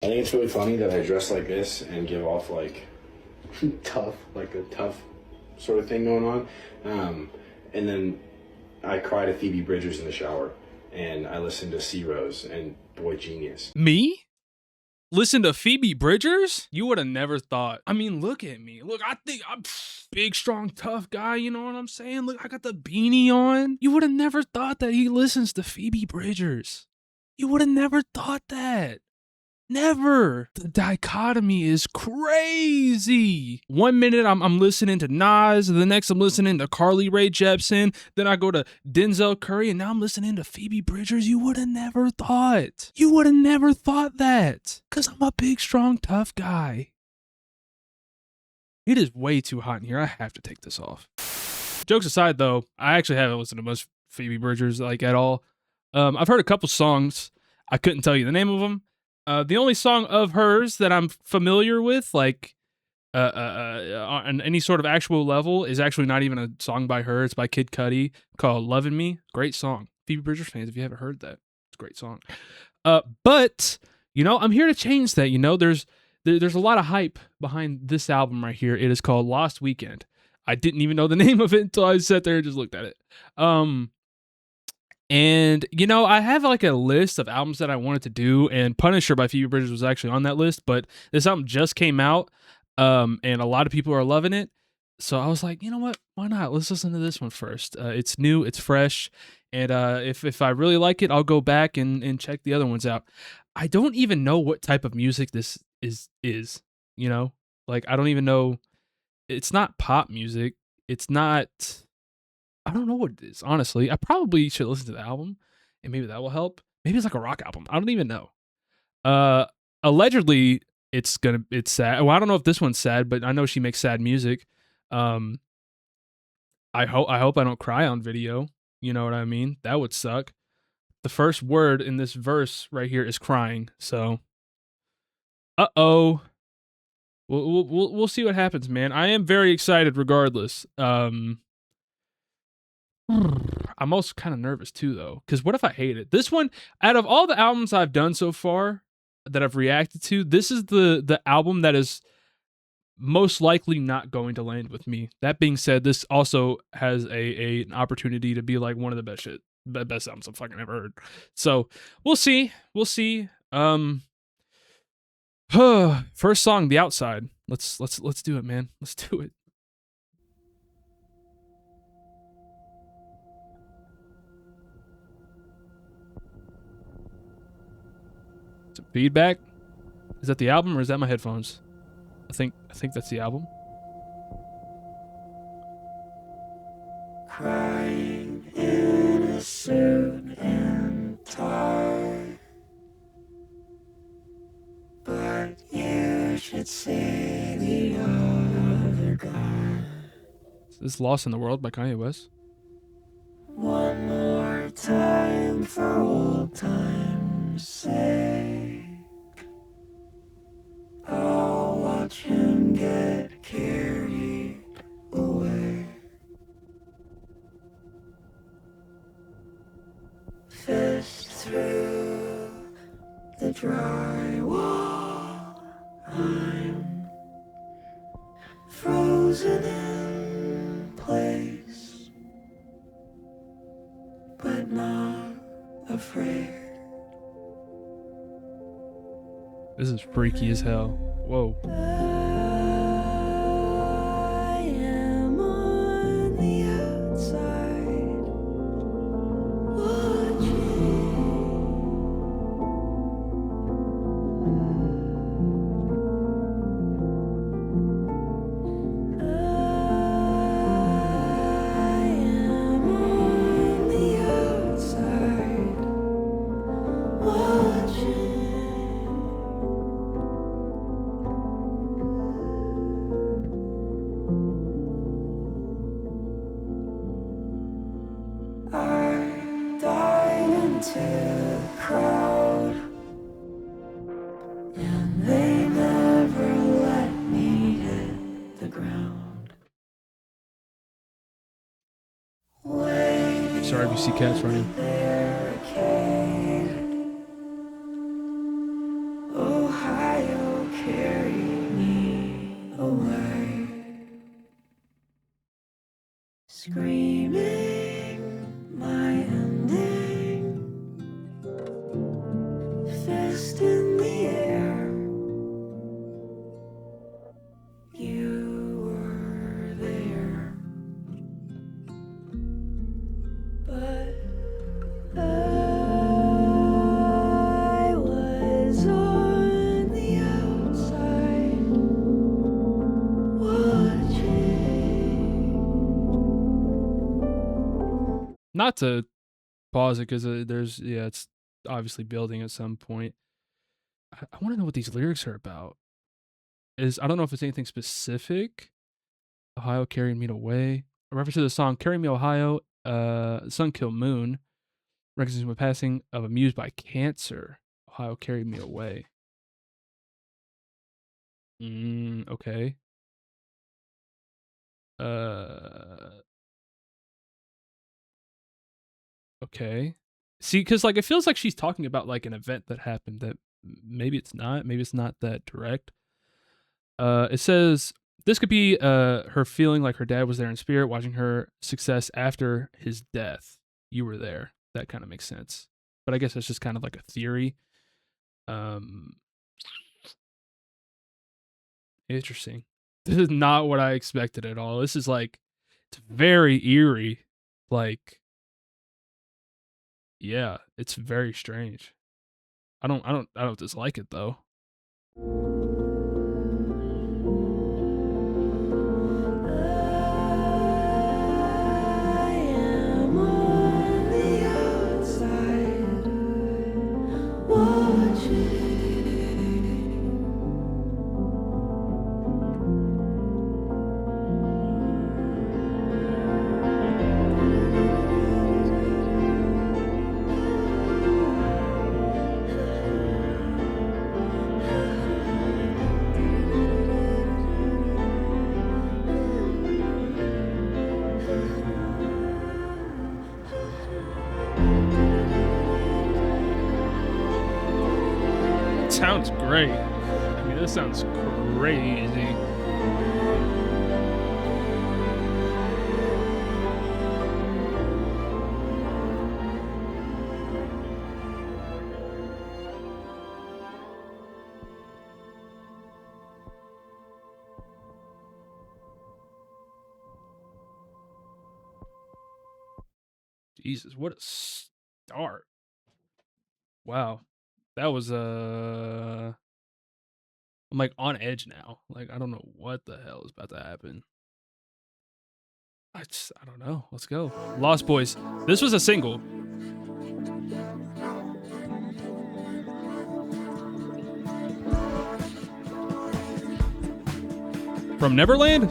I think it's really funny that I dress like this and give off like tough, like a tough sort of thing going on. And then I cry to Phoebe Bridgers in the shower, and I listen to C Rose and Boy Genius. Me? Listen to Phoebe Bridgers? You would have never thought. I mean, look at me. Look, I think I'm big, strong, tough guy. You know what I'm saying? Look, I got the beanie on. You would have never thought that he listens to Phoebe Bridgers. You would have never thought that. Never. The dichotomy is crazy. 1 minute I'm listening to Nas, the next I'm listening to Carly Rae Jepsen, then I go to Denzel Curry, and now I'm listening to Phoebe Bridgers. You would have never thought. You would have never thought that. Because I'm a big, strong, tough guy. It is way too hot in here. I have to take this off. Jokes aside, though, I actually haven't listened to much Phoebe Bridgers like at all. I've heard a couple songs. I couldn't tell you the name of them. The only song of hers that I'm familiar with, like, on any sort of actual level, is actually not even a song by her. It's by Kid Cudi, called "Lovin' Me." Great song. Phoebe Bridgers fans, if you haven't heard that, it's a great song. But you know, I'm here to change that. You know, there's a lot of hype behind this album right here. It is called "Lost Weekend." I didn't even know the name of it until I sat there and just looked at it. And, you know, I have like a list of albums that I wanted to do, and Punisher by Phoebe Bridgers was actually on that list, but this album just came out, and a lot of people are loving it. So I was like, you know what? Why not? Let's listen to this one first. It's new, it's fresh, and if I really like it, I'll go back and check the other ones out. I don't even know what type of music this is, you know? Like, I don't even know. It's not pop music. It's not... I don't know what it is, honestly. I probably should listen to the album, and maybe that will help. Maybe it's like a rock album. I don't even know. Allegedly, it's sad. Well, I don't know if this one's sad, but I know she makes sad music. I hope I don't cry on video. You know what I mean? That would suck. The first word in this verse right here is crying. So, we'll see what happens, man. I am very excited, regardless. I'm also kind of nervous too, though, because what if I hate it? This one, out of all the albums I've done so far that I've reacted to, this is the album that is most likely not going to land with me. That being said, this also has an opportunity to be like one of the best albums I've fucking ever heard. So we'll see. First song, "The Outside." Let's do it, man. Let's do it. Feedback? Is that the album or is that my headphones? I think that's the album. Crying in a suit and tie, but you should see the other guy. Is this "Lost in the World" by Kanye West? One more time for old time's sake, I'll watch him get carried away. Fist through the drywall, I'm frozen in place, but not afraid. This is freaky as hell. Whoa. I am on the outside, watching. I am on the outside, watching. To the crowd, and they never let me hit the ground. Sorry if you see cats running. Oh, how not to pause it because it's obviously building at some point. I want to know what these lyrics are about. I don't know if it's anything specific. Ohio carried me away. A reference to the song "Carry Me Ohio," "Sun Killed Moon," references the passing of a muse by cancer. Ohio carried me away. Okay. Okay. See, because like it feels like she's talking about like an event that happened that maybe it's not. Maybe it's not that direct. It says this could be her feeling like her dad was there in spirit, watching her success after his death. You were there. That kind of makes sense. But I guess it's just kind of like a theory. Interesting. This is not what I expected at all. This is like, it's very eerie. Like, yeah, it's very strange. I don't dislike it though. I am on the outside watching. Sounds great. I mean, this sounds crazy. Jesus, what a start. Wow. That was I'm like on edge now. Like I don't know what the hell is about to happen. I don't know. Let's go. Lost Boys. This was a single. From Neverland?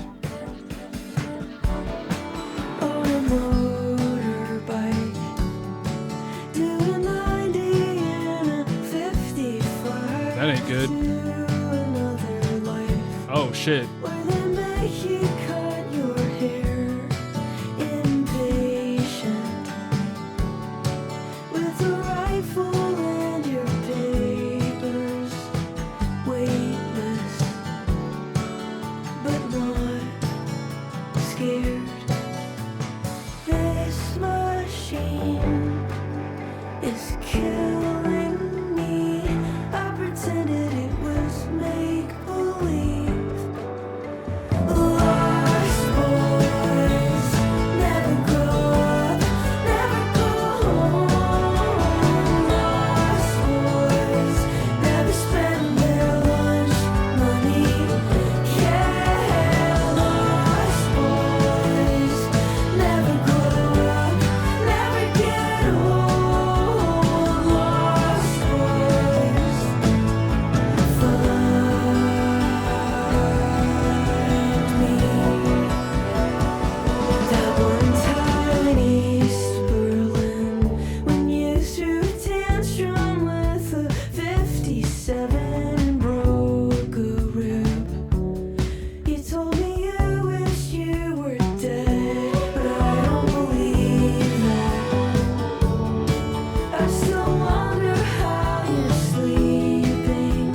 On a motorbike, doing 90 in a 55. That ain't good. To another life Oh shit. where they make you cut your hair. Impatient with a rifle and your papers. Weightless, but not scared. This machine is killing me. I pretended it was make believe. Lost boys never grow up, never go home. Lost boys never spend their lunch money. Yeah, lost boys never grow up, never get old. Lost boys find me. That one time in East Berlin, when you threw a tantrum with a 57 and broke a rib. You told me you wish you were dead, but I don't believe that. I still wonder how you're sleeping.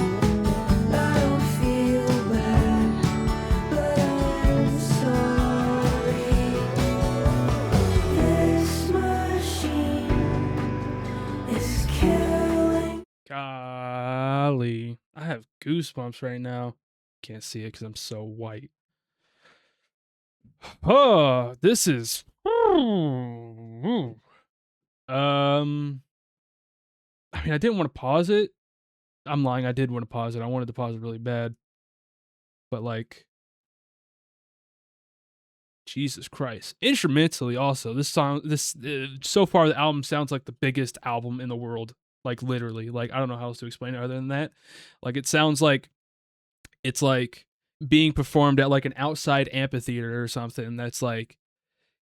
I don't feel bad, but I'm sorry. This machine is killing. Golly. I have goosebumps right now. Can't see it because I'm so white. Oh, this is. I mean, I didn't want to pause it. I'm lying. I did want to pause it. I wanted to pause it really bad. But like, Jesus Christ. Instrumentally, also, this song, so far the album sounds like the biggest album in the world. Like literally, like I don't know how else to explain it other than that. Like it sounds like it's like being performed at like an outside amphitheater or something. That's like,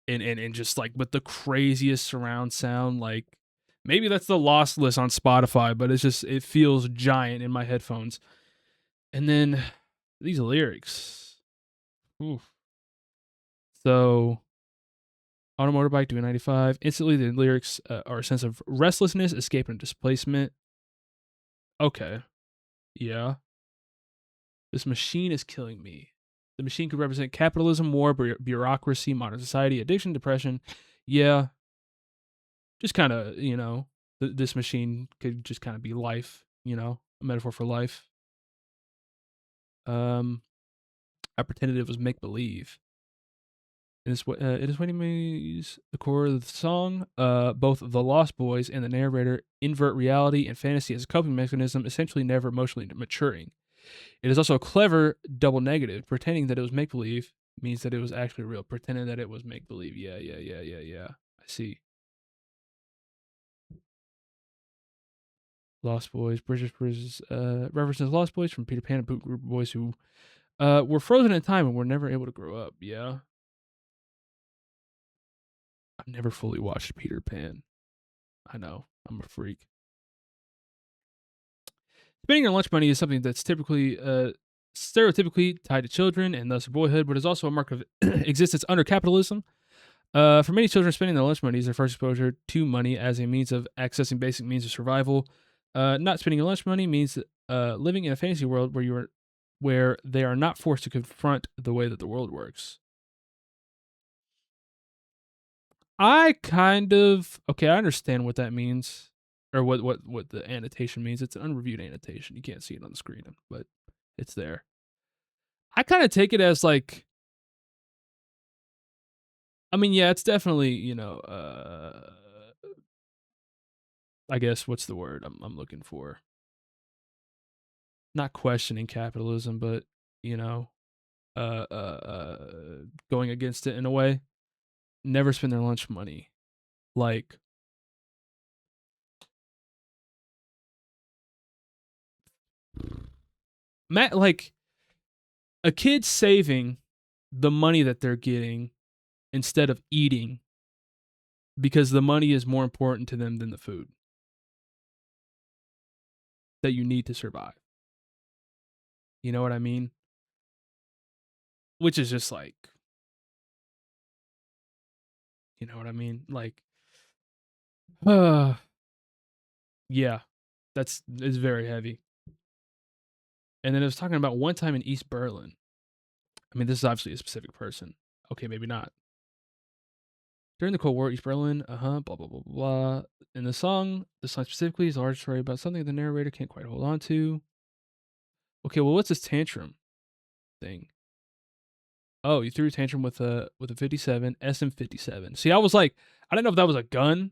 and just like with the craziest surround sound. Like maybe that's the lost list on Spotify, but it feels giant in my headphones. And then these lyrics. Oof. So, on a motorbike doing 95. Instantly, the lyrics are a sense of restlessness, escape, and displacement. Okay. Yeah. This machine is killing me. The machine could represent capitalism, war, bureaucracy, modern society, addiction, depression. Yeah. Just kind of, this machine could just kind of be life, a metaphor for life. I pretended it was make-believe. It is what he makes the core of the song. Both the Lost Boys and the narrator invert reality and fantasy as a coping mechanism, essentially never emotionally maturing. It is also a clever double negative. Pretending that it was make-believe means that it was actually real. Pretending that it was make-believe. Yeah. I see. Lost Boys, British references Lost Boys from Peter Pan, a group of boys who were frozen in time and were never able to grow up. Yeah. I've never fully watched Peter Pan. I know, I'm a freak. Spending your lunch money is something that's typically, stereotypically tied to children and thus boyhood, but is also a mark of existence under capitalism. For many children, spending their lunch money is their first exposure to money as a means of accessing basic means of survival. Not spending your lunch money means living in a fantasy world where they are not forced to confront the way that the world works. I understand what that means, or what the annotation means. It's an unreviewed annotation. You can't see it on the screen, but it's there. I kind of take it as like, I mean, yeah, it's definitely, I guess what's the word I'm looking for? Not questioning capitalism, but going against it in a way. Never spend their lunch money. Like, like a kid saving the money that they're getting instead of eating because the money is more important to them than the food that you need to survive. You know what I mean? Which is just like, you know what I mean? Like, yeah, it's very heavy. And then it was talking about one time in East Berlin. I mean, this is obviously a specific person. Okay, maybe not. During the Cold War, East Berlin, blah, blah, blah, blah. In the song specifically is a large story about something the narrator can't quite hold on to. Okay, well, what's this tantrum thing? Oh, you threw a tantrum with a 57, SM57. See, I was like, I didn't know if that was a gun.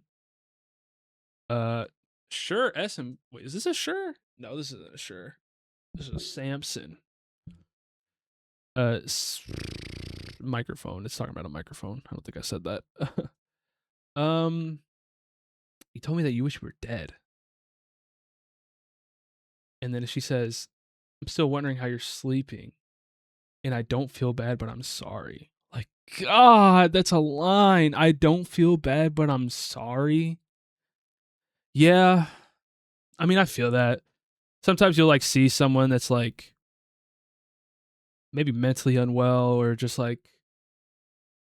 Sure, wait, is this a Sure? No, this isn't a Sure. This is a Samson. Microphone. It's talking about a microphone. I don't think I said that. You told me that you wish you were dead. And then she says, I'm still wondering how you're sleeping. And I don't feel bad, but I'm sorry. Like, God, that's a line. I don't feel bad, but I'm sorry. Yeah. I mean, I feel that. Sometimes you'll like see someone that's like maybe mentally unwell or just like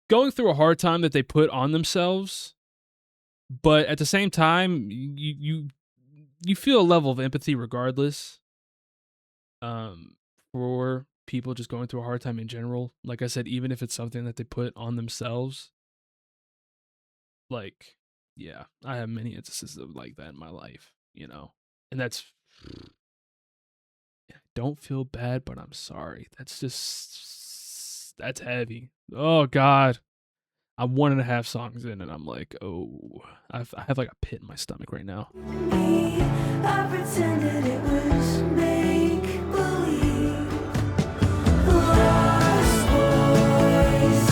going through a hard time that they put on themselves, but at the same time you feel a level of empathy regardless for people just going through a hard time in general. Like I said, even if it's something that they put on themselves. Like, yeah, I have many instances of like that in my life, and that's, don't feel bad, but I'm sorry. That's heavy. Oh God. I'm 1.5 songs in and I'm like, oh, I have like a pit in my stomach right now. I pretended it was make-believe. Lost boys,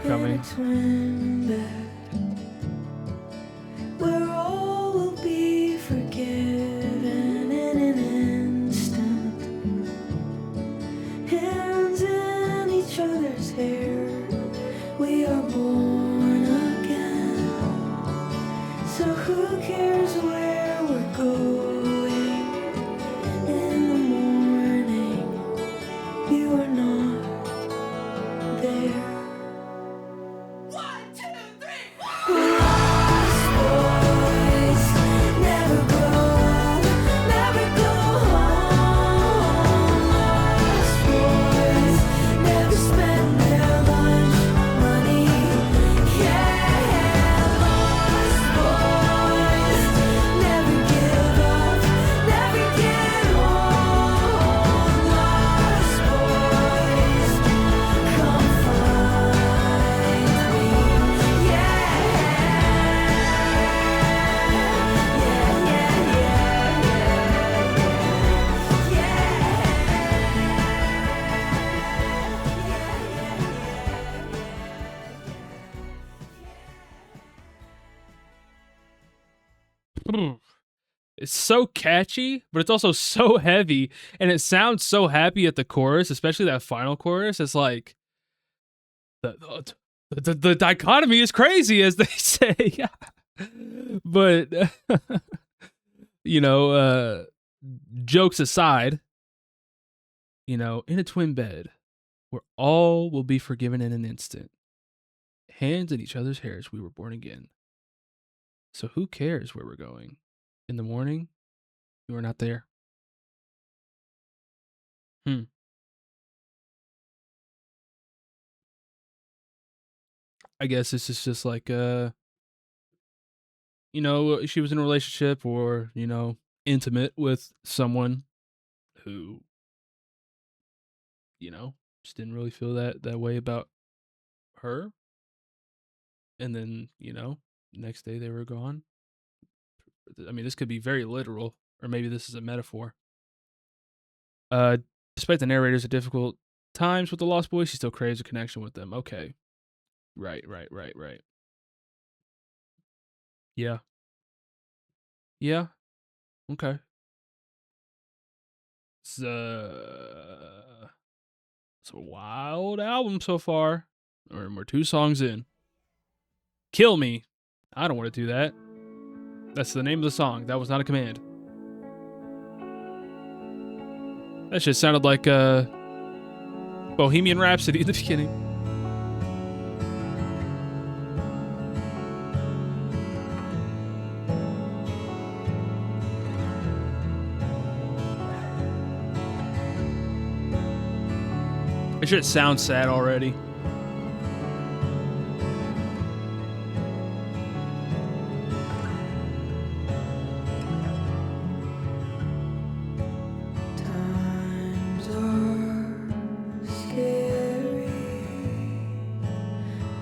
that coming. Twin bed, where all will be forgiven in an instant. Hands in each other's hair, we are born again. So who cares where we're going? In the morning, you are not there. Lost boys never grow, never go home. Lost boys never spend their lunch money. Yeah, lost boys never give up, never get old. Lost boys, come find me. It's so catchy, but it's also so heavy, and it sounds so happy at the chorus, especially that final chorus. It's like the dichotomy is crazy, as they say. But you know, jokes aside, you know, in a twin bed where all will be forgiven in an instant, hands in each other's hairs, we were born again. So who cares where we're going? In the morning, you are not there. I guess this is just like you know, she was in a relationship or, you know, intimate with someone who, you know, just didn't really feel that way about her. And then, you know, next day they were gone. I mean, this could be very literal, or maybe this is a metaphor. Despite the narrators at difficult times with the Lost Boys, she still craves a connection with them. Okay. Right. Yeah. Yeah. Okay. It's a wild album so far. We're 2 songs in. Kill Me. I don't want to do that. That's the name of the song. That was not a command. That shit sounded like Bohemian Rhapsody at the beginning. That shit sounds sad already. Times are scary.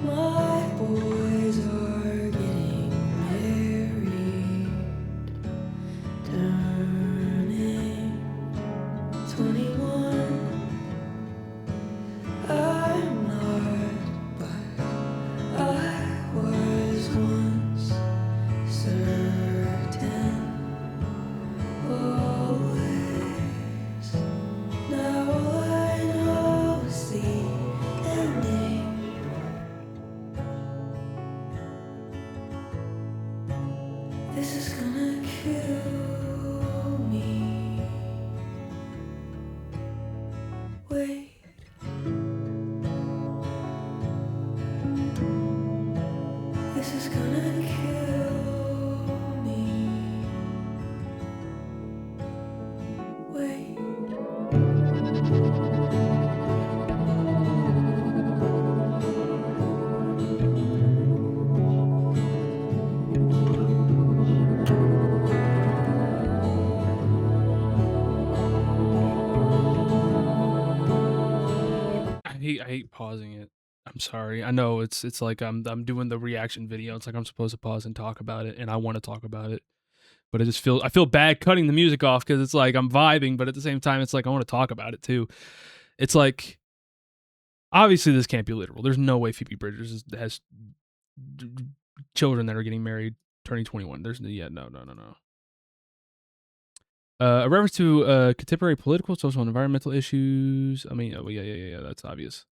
My boys are getting married. Turning 21. I'm not, but I was once certain. Always. Now all I know is the ending. This is gonna kill me. Wait. This is gonna kill me. Wait. I hate pausing it. I'm sorry. I know it's like I'm doing the reaction video. It's like I'm supposed to pause and talk about it, and I want to talk about it. But I feel bad cutting the music off because it's like I'm vibing, but at the same time it's like I want to talk about it too. It's like Obviously, this can't be literal. There's no way Phoebe Bridgers has children that are getting married, turning 21. There's no. A reference to contemporary political, social, and environmental issues. I mean, yeah. That's obvious.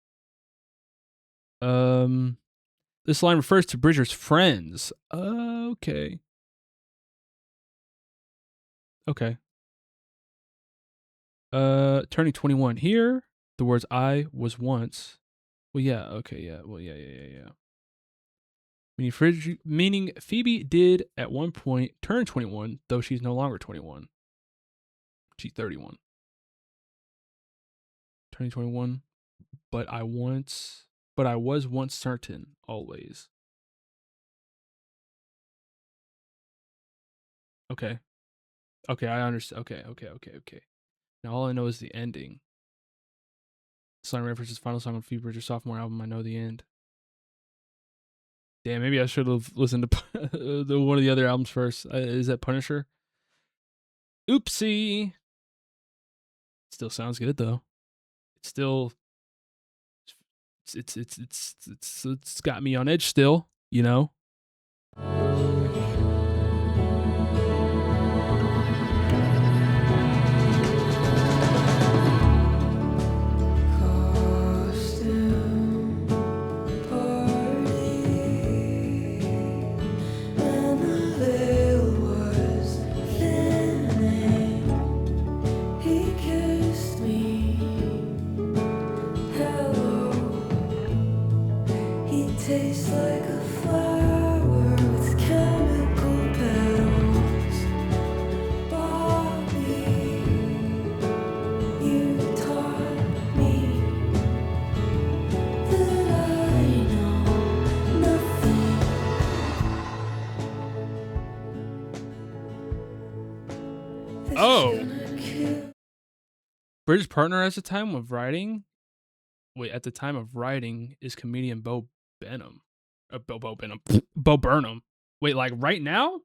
This line refers to Bridger's friends. Okay. Turning 21 here. The words "I was once." Well, yeah. Okay, yeah. Well, yeah. Meaning Phoebe did at one point turn 21, though she's no longer 21. She's 31. Turning 21, but I was once certain, always. Okay, I understand. Okay. Now all I know is the ending. Song references final song on Phoebe Bridgers' sophomore album. I know the end. Damn, maybe I should have listened to one of the other albums first. Is that Punisher? Oopsie. Still sounds good though. It's got me on edge still, you know. Tastes like a flower with chemical petals. Bobby, you taught me that I know nothing. Oh. Bridges' partner at the time of writing. At the time of writing is comedian Bo Burnham. Bo Burnham. Wait, like right now?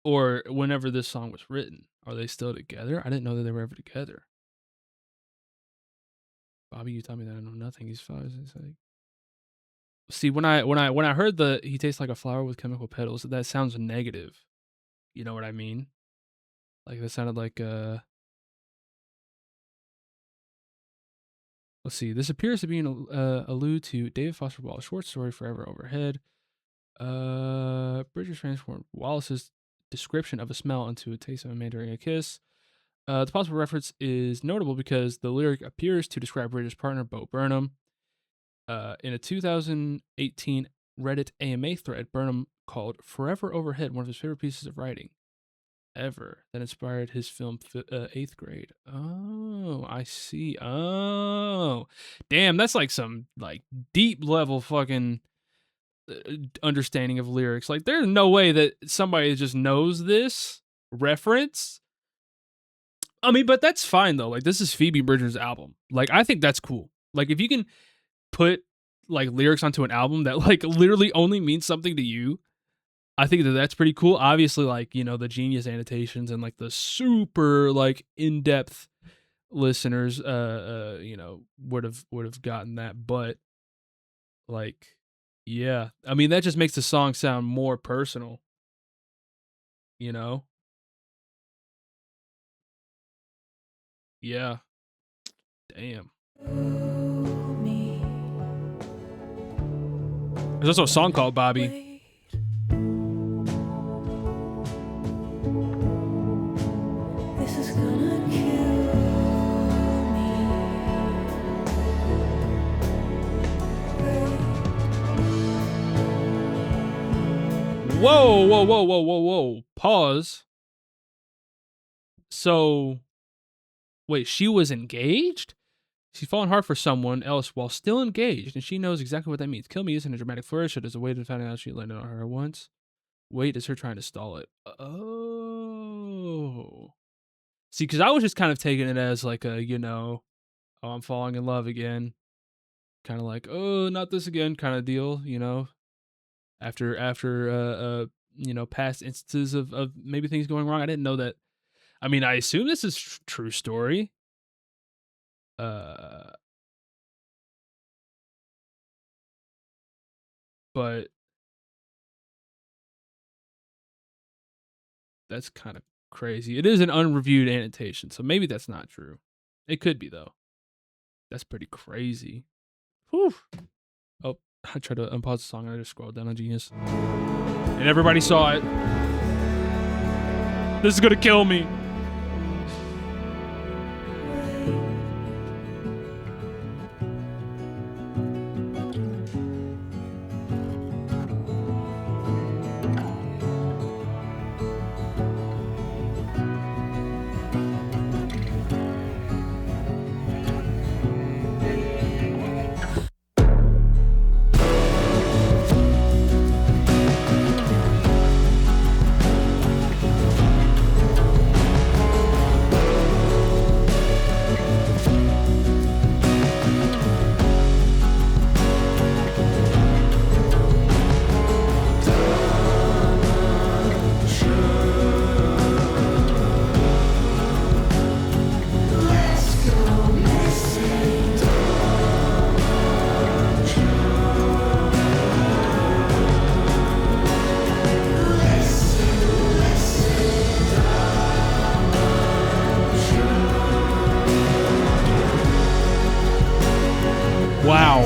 Or whenever this song was written? Are they still together? I didn't know that they were ever together. Bobby, you taught me that I know nothing. He's like, see, when I heard the he tastes like a flower with chemical petals, that sounds negative. You know what I mean? Like that sounded like let's see. This appears to be an allude to David Foster Wallace's short story "Forever Overhead." Bridges transformed Wallace's description of a smell into a taste of a man during a kiss. The possible reference is notable because the lyric appears to describe Bridges' partner, Bo Burnham. In a 2018 Reddit AMA thread, Burnham called "Forever Overhead" one of his favorite pieces of writing ever that inspired his film 8th Grade. Oh, I see. Oh, damn, that's like some like deep level fucking understanding of lyrics. Like there's no way that somebody just knows this reference. I mean, but that's fine though. Like this is Phoebe Bridgers' album. Like I think that's cool. Like if you can put like lyrics onto an album that like literally only means something to you, I think that that's pretty cool. Obviously, like, you know, the genius annotations and like the super like in-depth listeners you know, would have gotten that, but like yeah. I mean, that just makes the song sound more personal, you know? Yeah. Damn. There's also a song called Bobby. This is gonna kill me. Whoa. Pause. So, wait, she was engaged? She's fallen hard for someone else while still engaged, and she knows exactly what that means. Kill me isn't a dramatic flourish, it is a way to find out she landed on her once. Wait is her trying to stall it. Oh. See, because I was just kind of taking it as like a, you know, oh, I'm falling in love again. Kind of like, oh, not this again kind of deal, you know? After you know, past instances of maybe things going wrong. I didn't know that. I mean, I assume this is true story. but that's kind of crazy. It is an unreviewed annotation, so maybe that's not true. It could be though. That's pretty crazy. Whew. Oh, I tried to unpause the song and I just scrolled down on Genius. And everybody saw it. This is gonna kill me. Wow.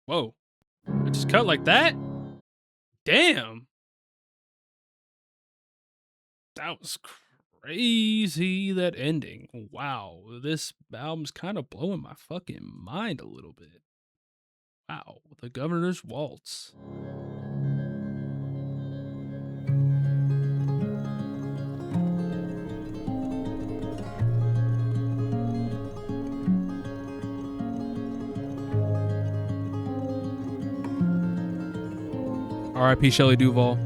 Whoa. It just cut like that? Damn. That was crazy, that ending. Wow. This album's kind of blowing my fucking mind a little bit. Wow. The Governor's Waltz. R.I.P. Shelley Duvall.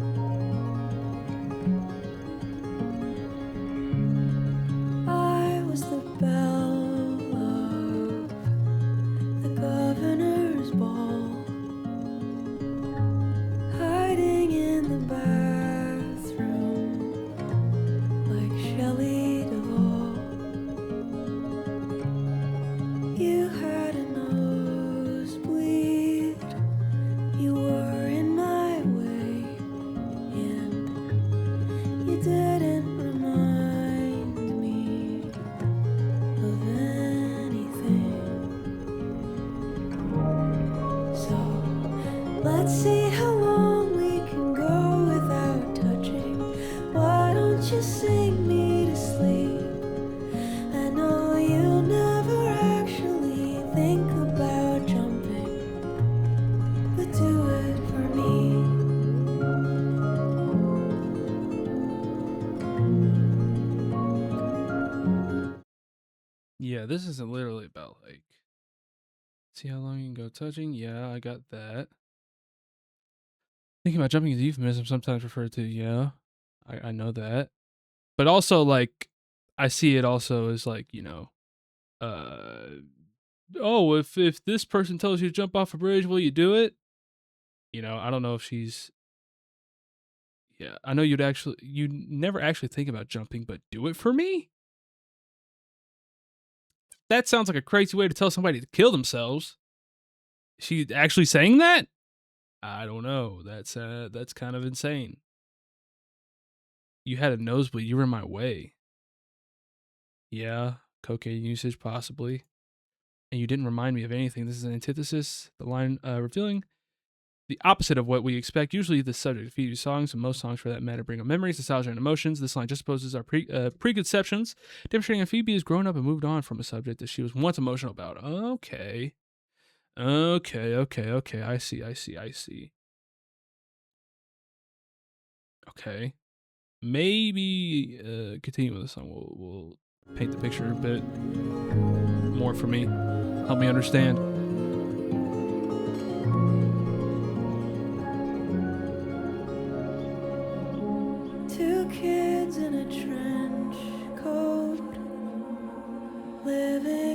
I was the belle of the governor's ball, hiding in the bathroom like Shelley Duvall. You had a nosebleed, you were in my way, and you didn't remind me of anything. So let's see how long we can go without touching. Why don't you sing me to sleep? I know you never actually think about jumping, but do it for me. Yeah, this isn't literally about like, see how long you can go touching. Yeah, I got that. Thinking about jumping is a euphemism sometimes referred to. Yeah, I know that. But also like, I see it also as like, you know, oh, if this person tells you to jump off a bridge, will you do it? You know, I don't know if she's, yeah, I know you never actually think about jumping, but do it for me? That sounds like a crazy way to tell somebody to kill themselves. She actually saying that? I don't know. That's kind of insane. You had a nosebleed. You were in my way. Yeah, cocaine usage possibly. And you didn't remind me of anything. This is an antithesis. The line revealing the opposite of what we expect. Usually the subject of Phoebe's songs, and most songs for that matter, bring up memories, nostalgia, and emotions. This line just opposes our preconceptions, demonstrating that Phoebe has grown up and moved on from a subject that she was once emotional about. Okay. I see. Okay. Maybe continue with the song. We'll paint the picture a bit more for me. Help me understand. Two kids in a trench coat, living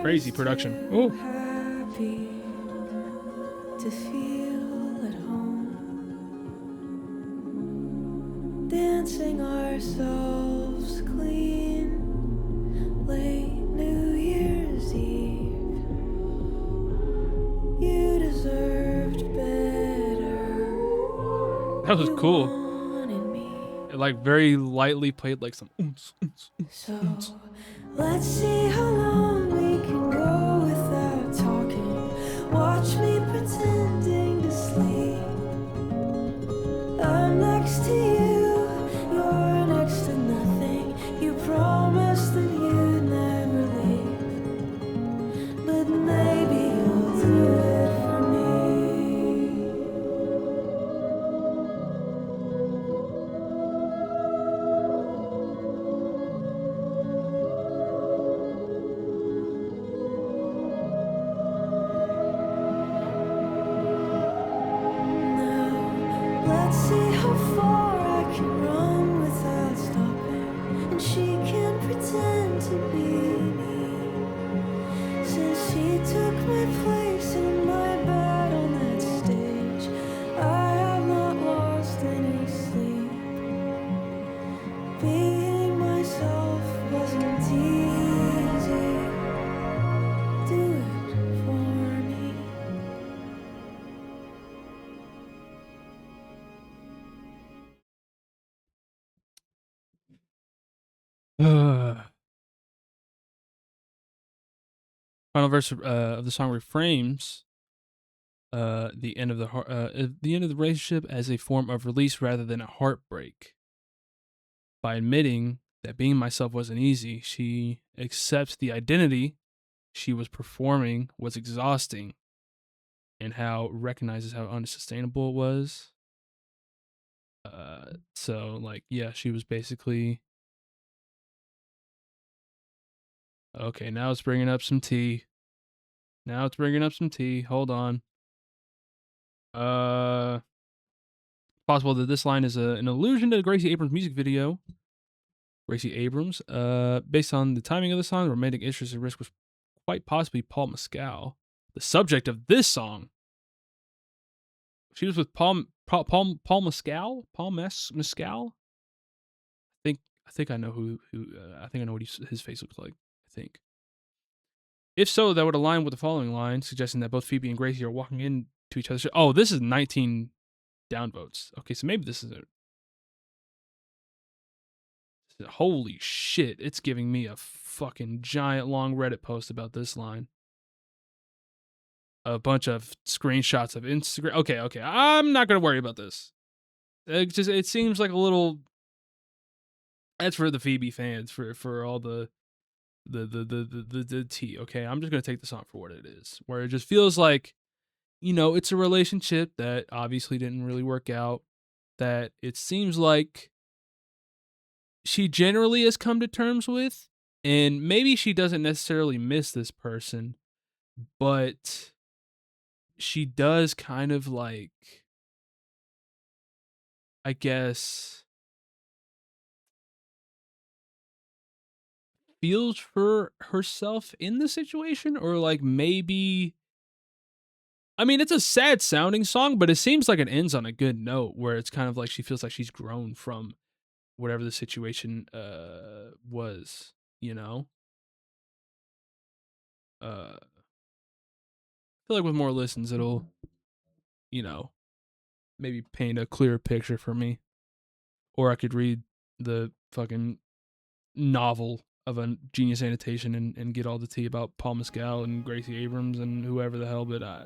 Crazy production. Oh. Happy to feel at home, dancing ourselves clean, late New Year's Eve. You deserved better. That was You cool. wanted me. It like very lightly played like some So let's see how long we can go without talking. Watch me pretending to sleep. I'm next to you, you're next to nothing. You promised that you'd never leave, but maybe you'll do it for me. Now, let's see how far I can run without stopping, and she can pretend to be me. Since she took my place in my bed on that stage, I have not lost any sleep. Being myself wasn't easy. Do it for me. Final verse of the song reframes the end of the relationship as a form of release rather than a heartbreak. By admitting that being myself wasn't easy, she accepts the identity she was performing was exhausting, and how recognizes how unsustainable it was. So like, yeah, she was basically okay. Now it's bringing up some tea. Hold on. Possible that this line is an allusion to the Gracie Abrams music video. Gracie Abrams, based on the timing of the song, the romantic interest at risk was quite possibly Paul Mescal, the subject of this song. She was with Paul Mescal. Mescal. I think I know who. I think I know what his face looks like. I think. If so, that would align with the following line, suggesting that both Phoebe and Gracie are walking into each other. Oh, this is 19 downvotes. Okay, so maybe this is a. Holy shit! It's giving me a fucking giant long Reddit post about this line. A bunch of screenshots of Instagram. Okay. I'm not gonna worry about this. It seems like a little. That's for the Phoebe fans, for all the tea. Okay, I'm just gonna take the song for what it is. Where it just feels like, it's a relationship that obviously didn't really work out. That it seems like she generally has come to terms with, and maybe she doesn't necessarily miss this person, but she does kind of like, I guess, feels for herself in the situation, or like maybe, I mean, it's a sad sounding song, but it seems like it ends on a good note where it's kind of like she feels like she's grown from whatever the situation was, I feel like with more listens it'll, maybe paint a clearer picture for me. Or I could read the fucking novel of a Genius Annotation and get all the tea about Paul Mescal and Gracie Abrams and whoever the hell, but I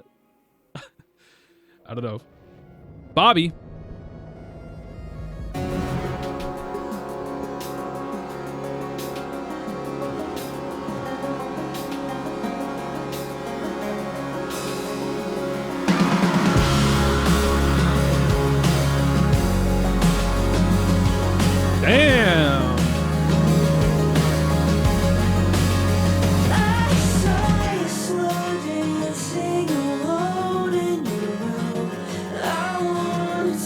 don't know. Bobby. Damn. I saw you slow dancing alone in your room. I wanted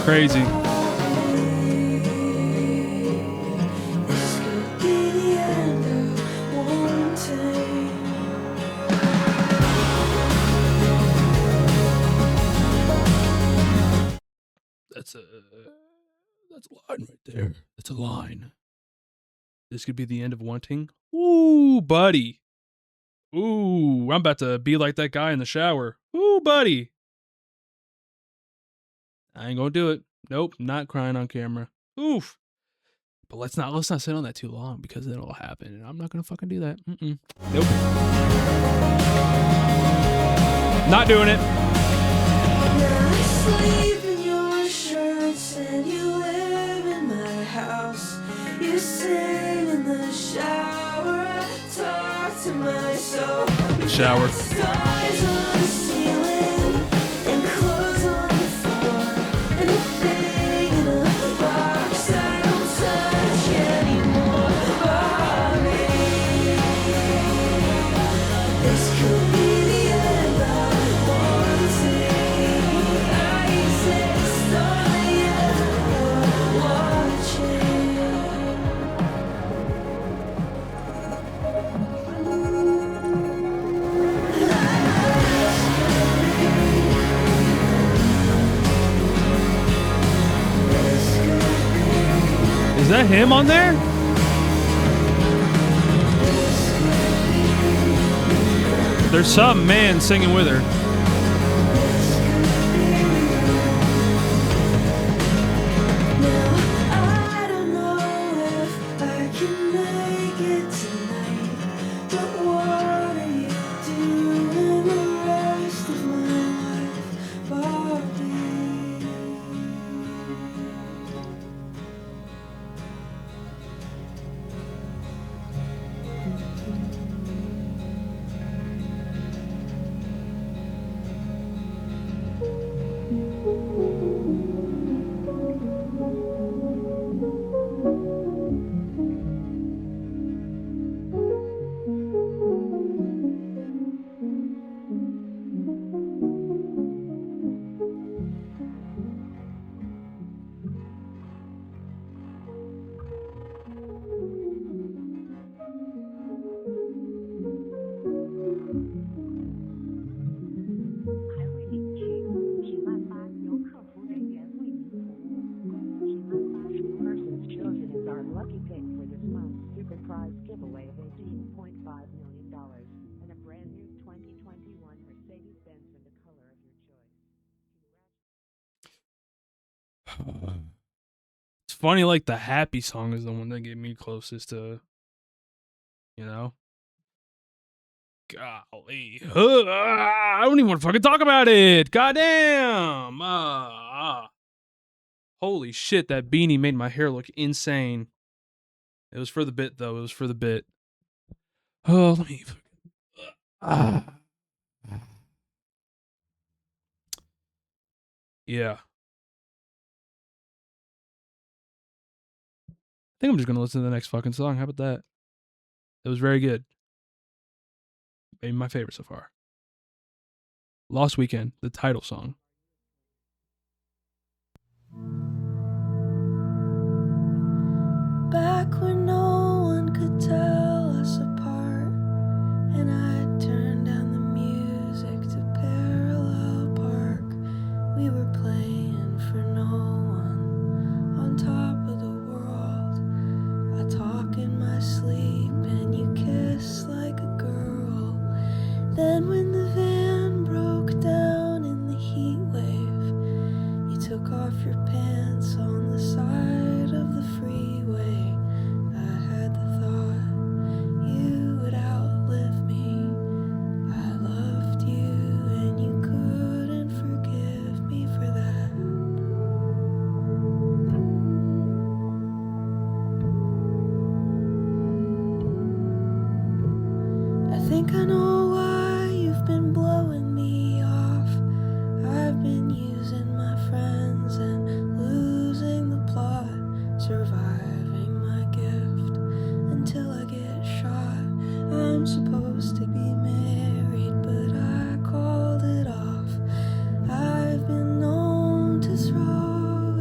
crazy. This could be the end of wanting. That's a line right there. That's a line. This could be the end of wanting. Ooh, buddy. Ooh, I'm about to be like that guy in the shower. Ooh, buddy. I ain't gonna do it. Nope, not crying on camera. Oof. But let's not sit on that too long because it'll happen, and I'm not gonna fucking do that. Nope. Not doing it. Now I sleep in your shirts and you live in my house. You sing in the shower. I talk to myself. Shower. Stars on the ceiling and clothes on the floor and a thing in a box I don't touch anymore. Bobby, this could be the end of wanting. I exist only if you're watching. Is that him on there? There's some man singing with her. Now, I don't know if I can make it tonight, but what are you doing the rest of my life, Bobby? Persons chosen as our lucky pick for this month's Reprise giveaway of $18.5 million and a brand new 2021 Mercedes-Benz in the color of your choice. It's funny, like the happy song is the one that get me closest to, you know? Golly. I don't even want to fucking talk about it. Goddamn. Holy shit, that beanie made my hair look insane. It was for the bit, though. It was for the bit. Oh, let me... Yeah. I think I'm just going to listen to the next fucking song. How about that? It was very good. Maybe my favorite so far. Lost Weekend, the title song. Back when no one could tell us apart, and I turned down the music to Parallel Park. We were playing for no one on top of the world. I talk in my sleep and you kiss like a girl. Then when the van broke down in the heat wave, you took off your pants on the side of the freeway. I had the thought you would outlive me. I loved you and you couldn't forgive me for that. I think I know why you've been blowing me off. I've been using my friends and losing the plot, surviving my gift until I get shot. I'm supposed to be married, but I called it off. I've been known to throw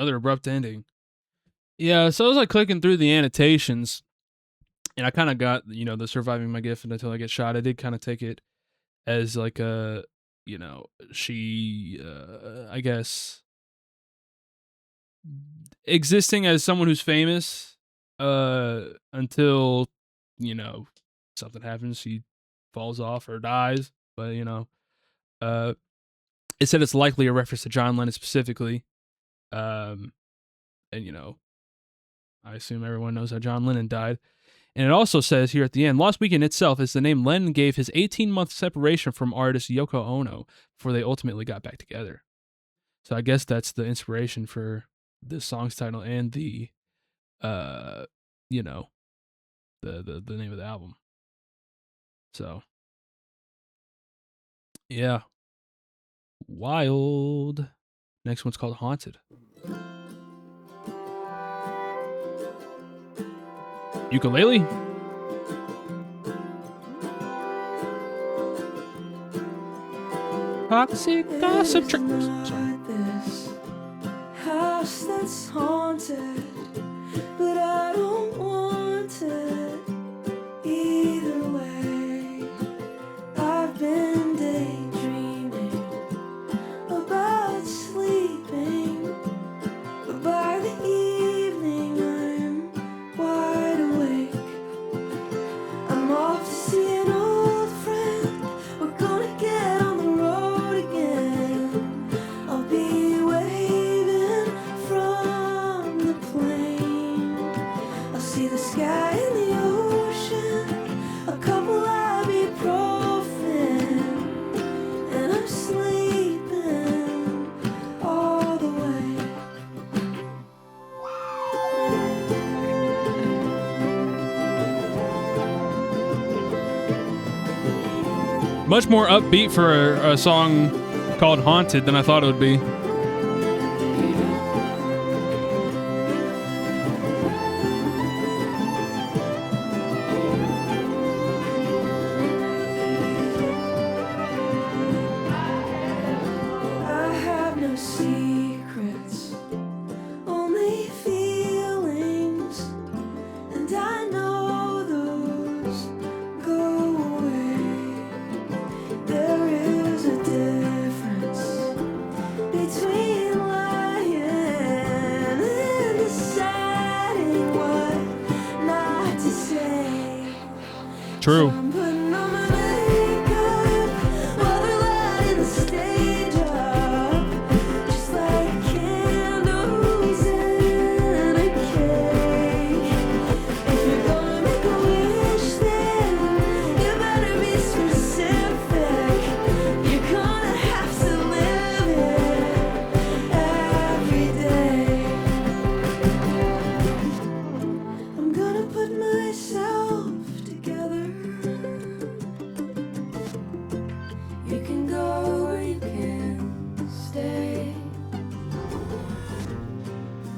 another abrupt ending. Yeah, so I was like clicking through the annotations, and I kind of got, the surviving my gift until I get shot. I did kind of take it as like a, she, I guess, existing as someone who's famous until, something happens. She falls off or dies. But, it said it's likely a reference to John Lennon specifically. And, I assume everyone knows how John Lennon died. And it also says here at the end, Lost Weekend itself is the name Lennon gave his 18-month separation from artist Yoko Ono before they ultimately got back together. So I guess that's the inspiration for this song's title and the, the name of the album. So, yeah. Wild. Next one's called Haunted. Ukulele. Toxic gossip tricks. Sorry. This house that's haunted, but I don't want it either way. I've been daydreaming about sleeping, but by the evening I'm wide awake. I'm off to see an old friend. We're gonna get on the road again. I'll be waving from the plane. I'll see the sky and the ocean, a couple ibuprofen, and I'm sleeping all the way. Much more upbeat for a song called Haunted than I thought it would be. I have no secrets, only feelings, and I know those go away. There is a difference between lying and deciding what not to say. True. I'm putting on my makeup while they're lighting the stage up, just like candles in a cake. If you're gonna make a wish, then you better be specific. You're gonna have to live it every day. I'm gonna put myself together. You can go or you can stay.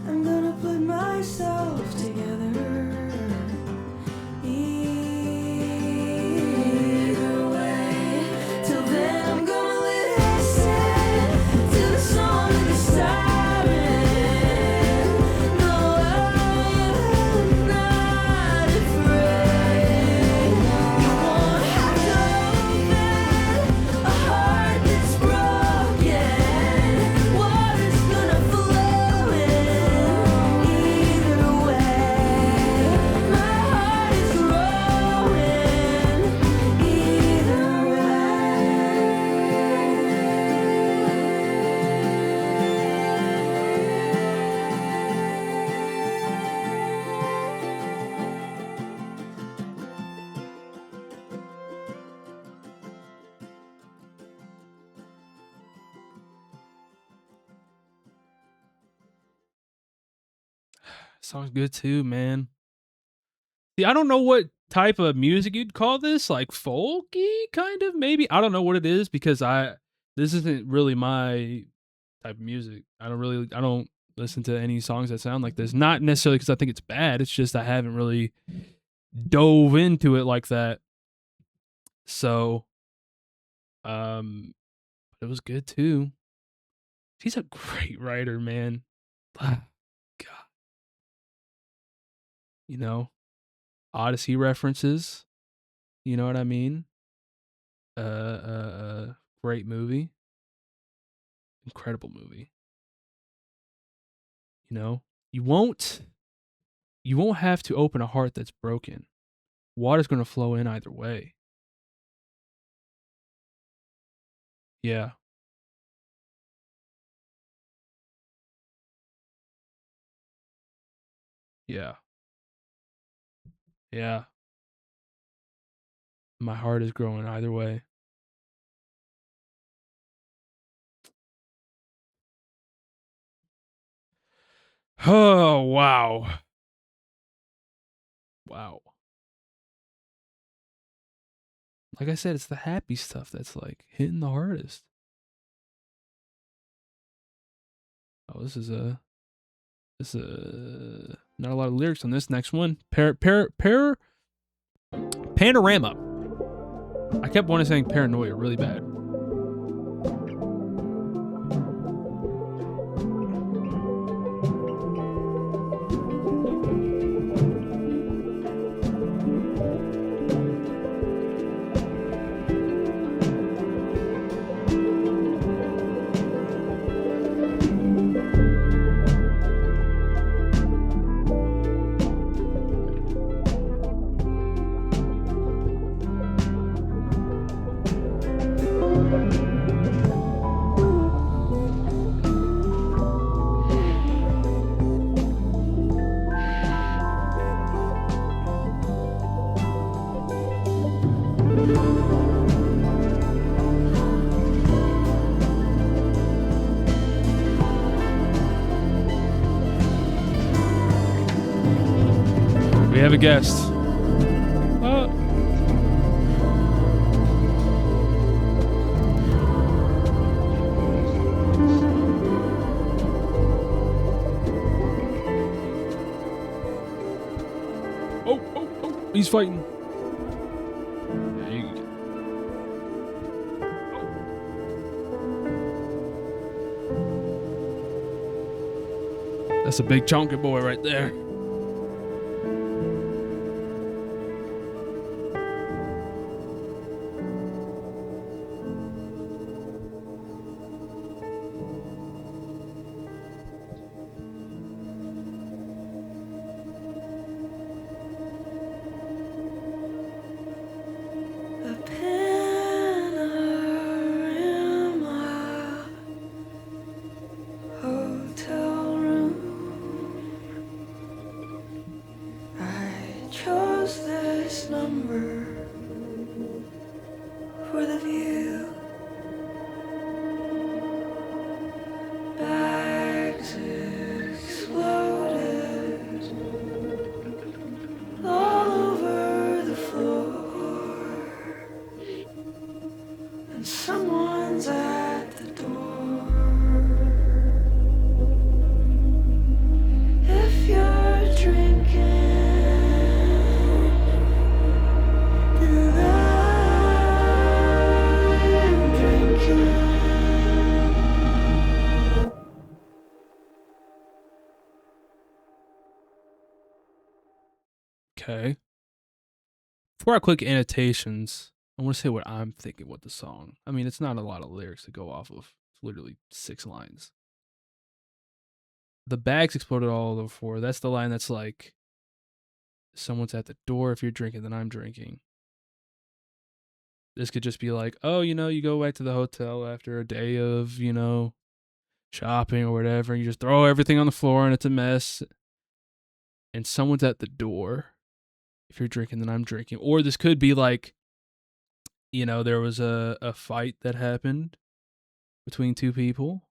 I'm gonna put myself together. Either way, till then I'm gonna listen to the song of the siren. No, I'm not afraid. You won't have to open a heart that's broken. Water's gonna flow in either way. My heart is growing either way. Song's good too, man. See, I don't know what type of music you'd call this, like folky, kind of, maybe. I don't know what it is because this isn't really my type of music. I don't listen to any songs that sound like this. Not necessarily because I think it's bad. It's just I haven't really dove into it like that. So, it was good too. She's a great writer, man. God. You know, Odyssey references. You know what I mean? Great movie. Incredible movie. You know, you won't have to open a heart that's broken. Water's going to flow in either way. Yeah. Yeah. Yeah. My heart is growing either way. Oh, wow. Wow. Like I said, it's the happy stuff that's like hitting the hardest. Oh, this is not a lot of lyrics on this next one. Panorama. I kept wanting to saying paranoia really bad. We have a guest. Oh, he's fighting. Yeah, you can get... That's a big chunky boy right there. A panorama hotel room. I chose this number for the view. Bags exploded all over the floor, and someone's at the door. If you're drinking, then I'm drinking. Okay. Before I click annotations, I want to say what I'm thinking with the song. I mean, it's not a lot of lyrics to go off of. It's literally 6 lines. The bags exploded all over the floor. That's the line that's like, someone's at the door. If you're drinking, then I'm drinking. This could just be like, oh, you know, you go back to the hotel after a day of, you know, shopping or whatever. And you just throw everything on the floor and it's a mess. And someone's at the door. If you're drinking, then I'm drinking. Or this could be like, you know, there was a fight that happened between two people.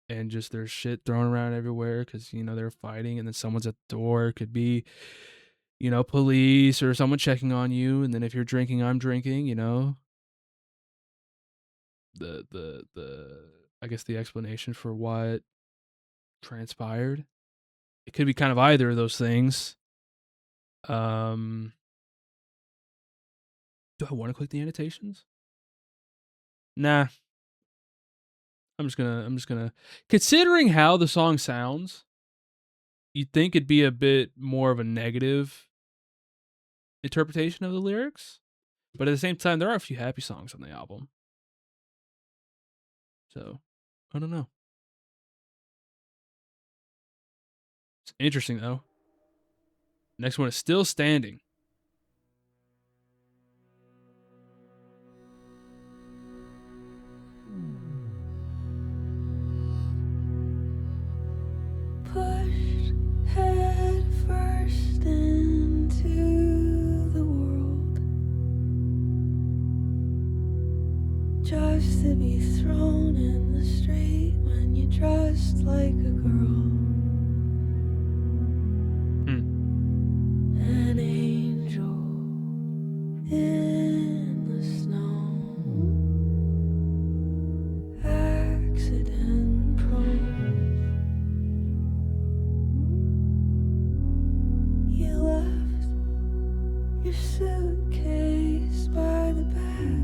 And just there's shit thrown around everywhere because, you know, they're fighting. And then someone's at the door. It could be, you know, police or someone checking on you. And then if you're drinking, I'm drinking, you know. The I guess the explanation for what transpired. It could be kind of either of those things. Do I want to click the annotations? Nah. I'm just gonna considering how the song sounds, you'd think it'd be a bit more of a negative interpretation of the lyrics, but at the same time, there are a few happy songs on the album. So, I don't know. It's interesting though. Next one is Still Standing. Pushed head first into the world, just to be thrown in the street when you're dressed like a girl. An angel in the snow, accident prone. You left your suitcase by the bed,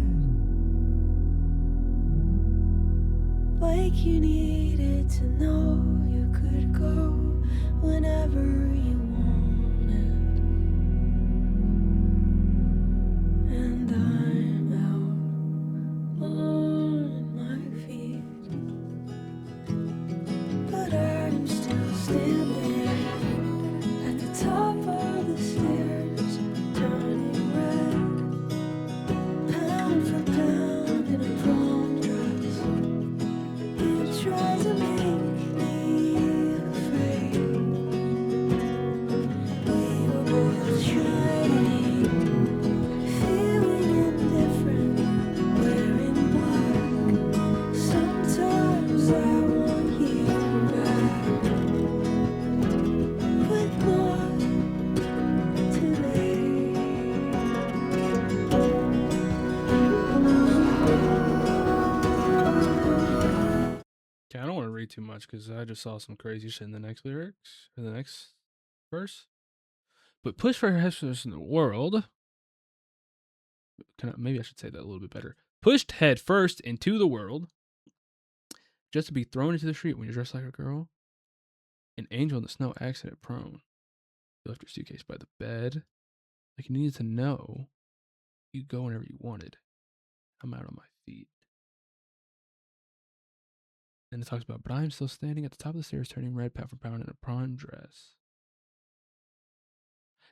like you needed to know you could go whenever you wanted. And I'm out on my feet, but I'm still standing at the top of the stairs, turning red, pound for pound in a prom dress. You try to make me afraid. We were both shining, feeling indifferent, wearing black. Sometimes I want you back, but not today. Okay, I don't want to read too much because I just saw some crazy shit in the next lyrics or the next verse. But push for happiness in the world. Maybe I should say that a little bit better. Pushed head first into the world, just to be thrown into the street when you're dressed like a girl. An angel in the snow, accident prone. You left your suitcase by the bed, like you needed to know. You could go whenever you wanted. I'm out on my feet. And it talks about, but I'm still standing at the top of the stairs, turning red, pound for pound in a prom dress.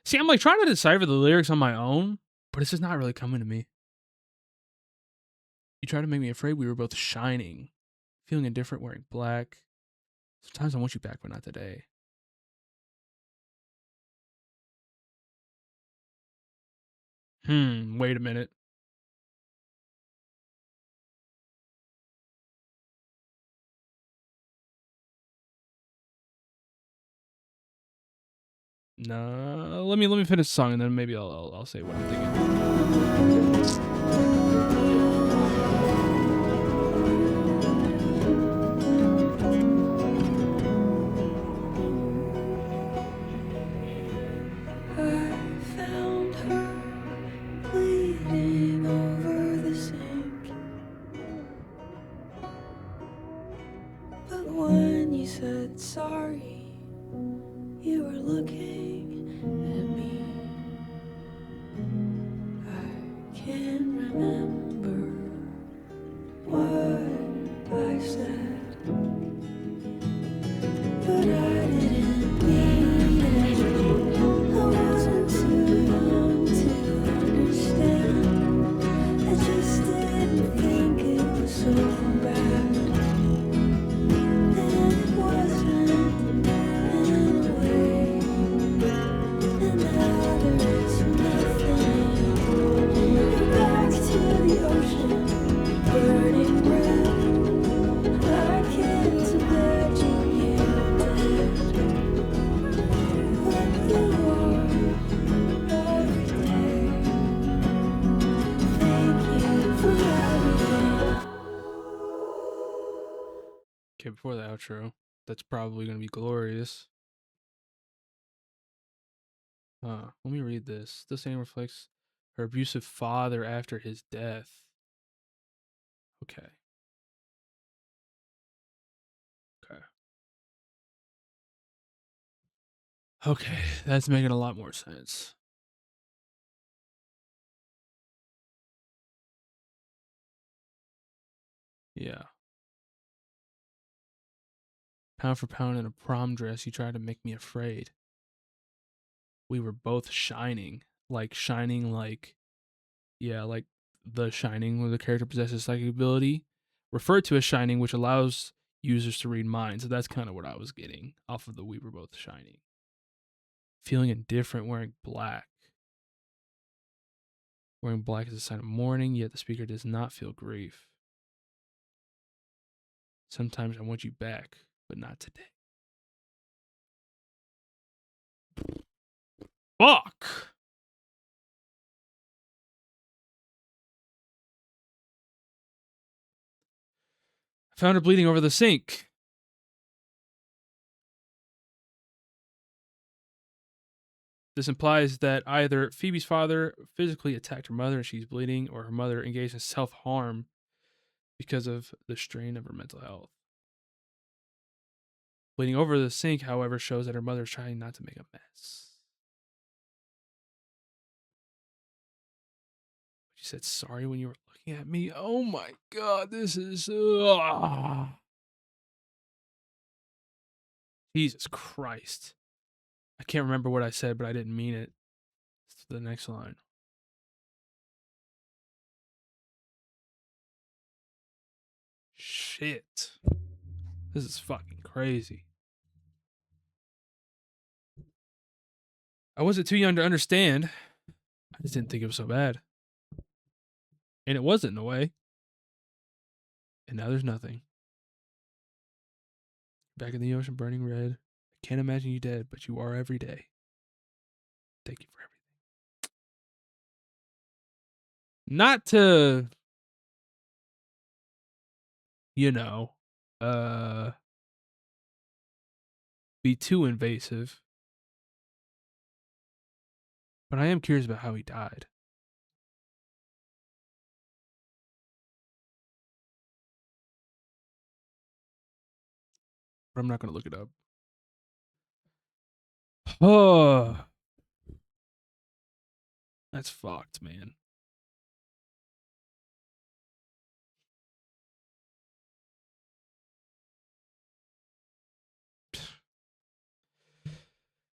See, I'm like trying to decipher the lyrics on my own, but it's just not really coming to me. You tried to make me afraid. We were both shining, feeling indifferent, wearing black. Sometimes I want you back, but not today. Wait a minute. No, let me finish the song and then maybe I'll say what I'm thinking. I found her bleeding over the sink, but when you said sorry, you were looking at me. I can't remember what I said, but I didn't mean it. I wasn't too young to understand. I just didn't think it was so bad. And it wasn't in a way. And now there is nothing. You're back to the ocean, burning red. I can't imagine you dead, like you are every day. Thank you for everything. Okay, before the outro, that's probably going to be glorious. Let me read this. This saying reflects her abusive father after his death. Okay. Okay. Okay, that's making a lot more sense. Yeah. Pound for pound in a prom dress, you tried to make me afraid. We were both shining. Like, yeah, like The Shining, where the character possesses psychic ability, referred to as Shining, which allows users to read minds. So that's kind of what I was getting off of the We Were Both Shining. Feeling indifferent, wearing black. Wearing black is a sign of mourning, yet the speaker does not feel grief. Sometimes I want you back, but not today. Fuck! I found her bleeding over the sink. This implies that either Phoebe's father physically attacked her mother and she's bleeding, or her mother engaged in self-harm because of the strain of her mental health. Bleeding over the sink, however, shows that her mother is trying not to make a mess. She said sorry when you were looking at me. Oh my god, this is... Jesus Christ. I can't remember what I said, but I didn't mean it. It's the next line. Shit. This is fucking crazy. I wasn't too young to understand. I just didn't think it was so bad. And it wasn't in a way. And now there's nothing. Back in the ocean, burning red. I can't imagine you dead, but you are every day. Thank you for everything. Not to, you know, be too invasive, but I am curious about how he died. But I'm not going to look it up. Oh, that's fucked, man.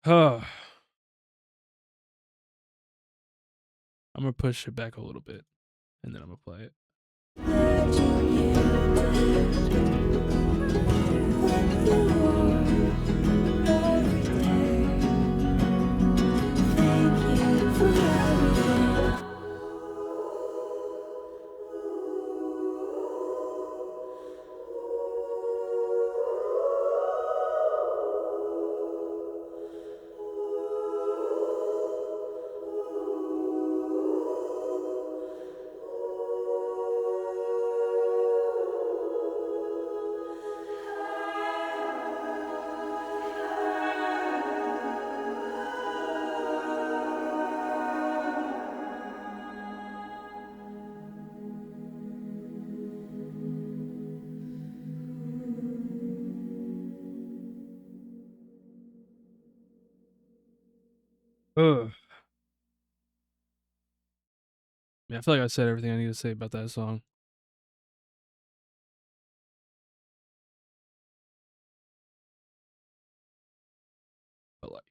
Oh. I'm going to push it back a little bit, and then I'm going to play it. Ugh. Yeah, I feel like I said everything I need to say about that song. But like,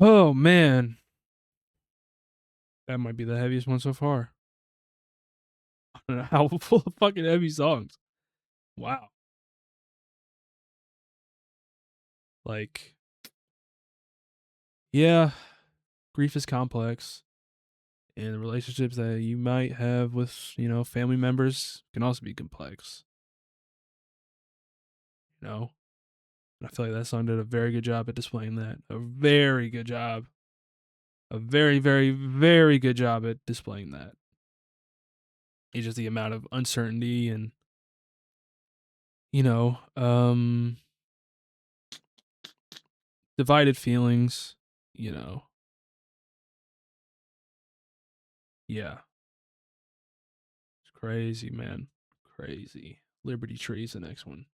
oh man, that might be the heaviest one so far. I don't know how full of fucking heavy songs. Wow. Like, yeah, grief is complex, and the relationships that you might have with, you know, family members can also be complex. You know, and I feel like that song did a very good job at displaying that. A very good job. A very, very, very good job at displaying that. It's just the amount of uncertainty and, you know, divided feelings, you know. Yeah. It's crazy, man. Crazy. Liberty Tree is the next one.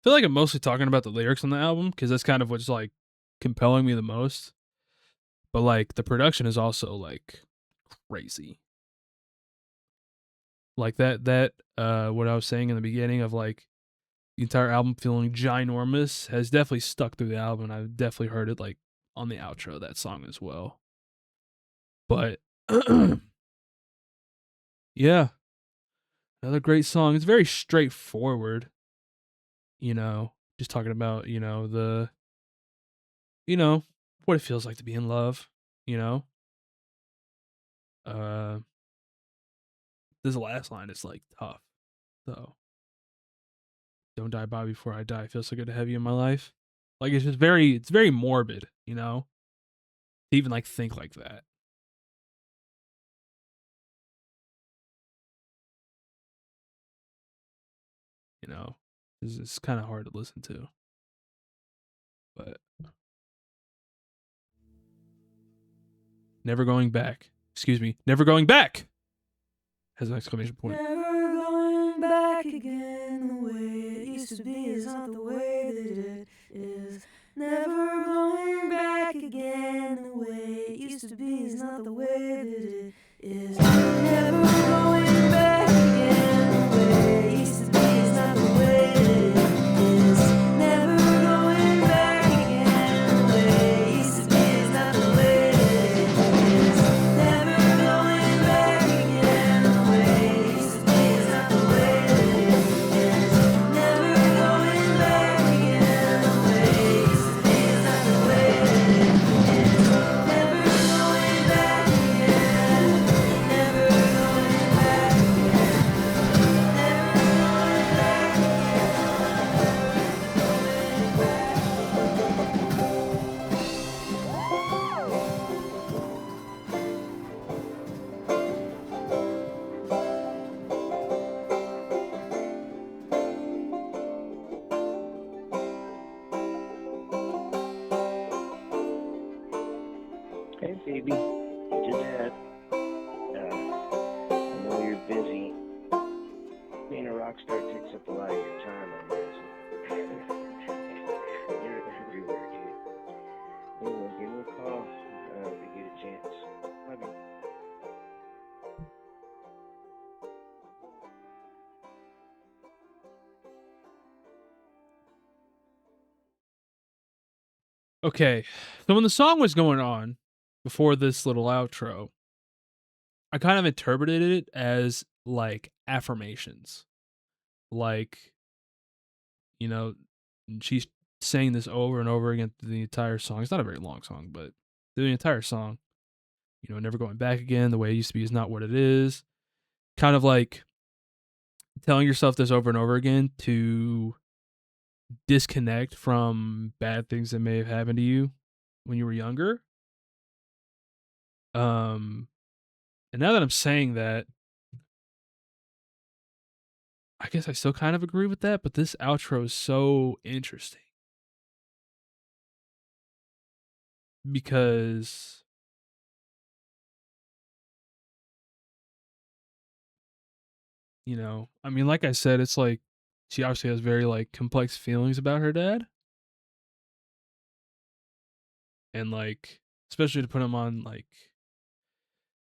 feel like I'm mostly talking about the lyrics on the album because that's kind of what's like compelling me the most. But like the production is also like crazy. Like that what I was saying in the beginning of like the entire album feeling ginormous has definitely stuck through the album. I've definitely heard it like on the outro of that song as well. But yeah, another great song. It's very straightforward, you know, just talking about, what it feels like to be in love, you know. Uh this last line is like tough. So, don't die by before I die. Feels so good to have you in my life. Like it's very morbid, you know, to even like think like that. You know, it's kind of hard to listen to, but never going back. Excuse me, never going back has an exclamation point. Never going back again. The way it used to be is not the way that it is. Never going back again. The way it used to be is not the way that it is. Never going back again. The way it used to be is not the way that it is. Never going back again. The way it used to be is not the way that it is. Never going back again. The way it used to be is not the way that it is. Never going back again. The way it used to be is not the way that it is. Never going back again. Never going back again. Never going back Hey, Phoebe. It's your dad. I know you're busy. Being a rock star takes up a lot of your time, I imagine. You're everywhere, dude. Anyway, give me a call if you get a chance. Love you. Okay, so when the song was going on before this little outro, I kind of interpreted it as like affirmations. Like, you know, she's saying this over and over again through the entire song. It's not a very long song, but through the entire song, never going back again. The way it used to be is not what it is. Kind of like telling yourself this over and over again to disconnect from bad things that may have happened to you when you were younger. And now that I'm saying that, I guess I still kind of agree with that, but this outro is so interesting because I mean, like I said, it's like she obviously has very like complex feelings about her dad. And like, especially to put him on like,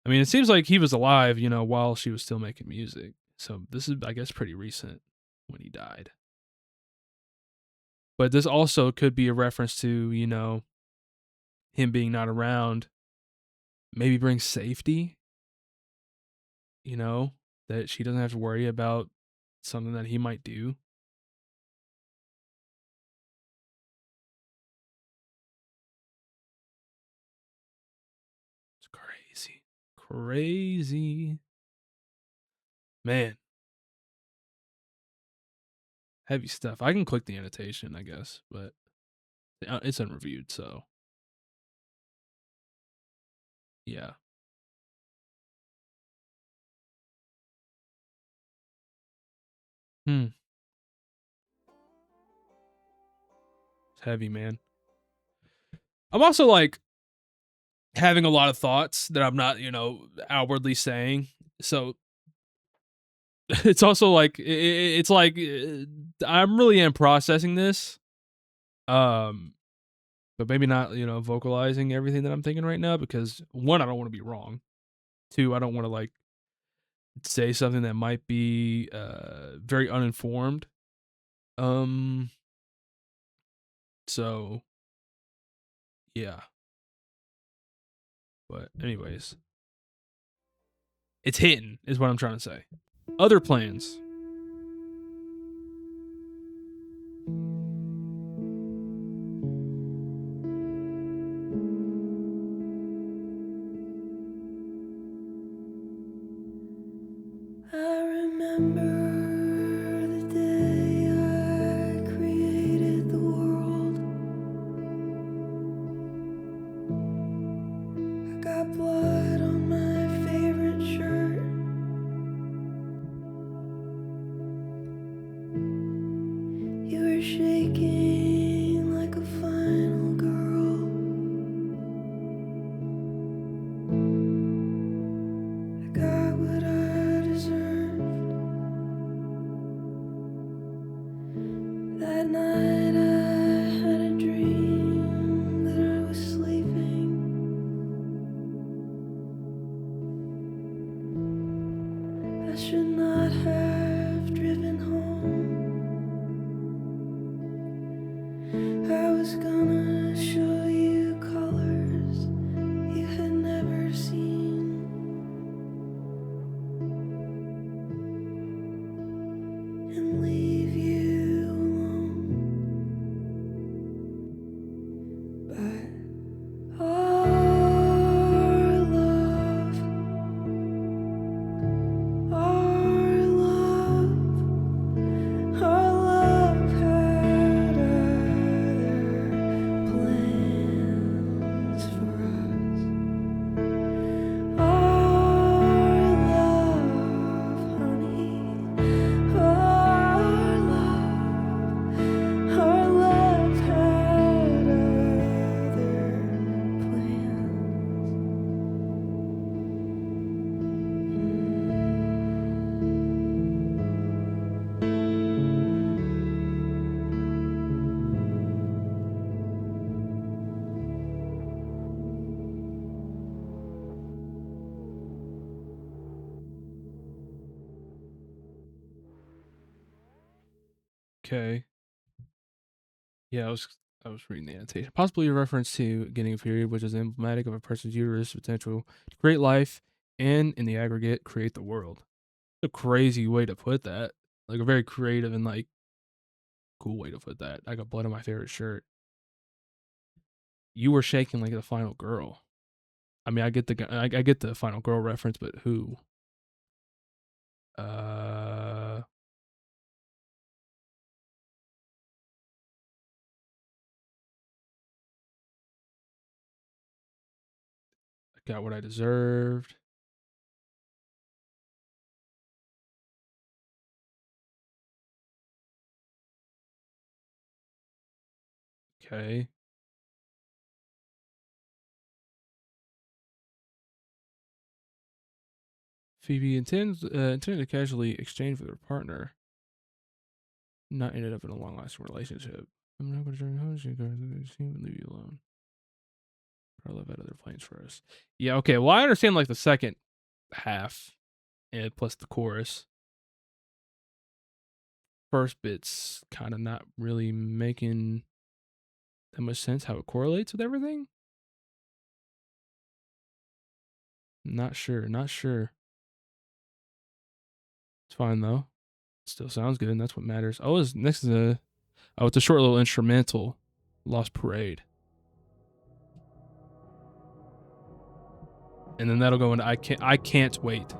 I mean, it seems like he was alive, while she was still making music. So this is, I guess, pretty recent when he died. But this also could be a reference to, him being not around, maybe brings safety, that she doesn't have to worry about something that he might do. It's crazy. Crazy. Man. Heavy stuff. I can click the annotation, I guess, but it's unreviewed, so yeah. It's heavy, man. I'm also like having a lot of thoughts that I'm not, outwardly saying. So it's also like it's like I'm really am processing this, but maybe not vocalizing everything that I'm thinking right now because one, I don't want to be wrong. Two, I don't want to like say something that might be very uninformed. So yeah. But anyways, it's hitting is what I'm trying to say. Other plans. I remember the day I created the world. I got blood on my favorite shirt. You were shaking like a final girl. I got what I deserved. That night I had a dream that I was sleeping. I should not have driven home. I was gonna show you colors you had never seen, and leave you alone. But our love had other plans for us. Our love, honey, our love had other plans. Okay. Yeah, I was reading the annotation. Possibly a reference to getting a period, which is emblematic of a person's uterus potential to create life and, in the aggregate, create the world. A crazy way to put that. Like a very creative and like cool way to put that. I got blood on my favorite shirt. You were shaking like the final girl. I mean, I get the final girl reference, but who? I got what I deserved. Okay. Phoebe intended to casually exchange with her partner. Not ended up in a long-lasting relationship. I'm not going to join home. She would leave you alone. Our love had other plans for us. Yeah, okay. Well, I understand like the second half, and plus the chorus. First bit's kind of not really making that much sense how it correlates with everything. Not sure. It's fine though. Still sounds good, and that's what matters. Oh, it's a short little instrumental, Lost Parade. And then that'll go into I can't wait.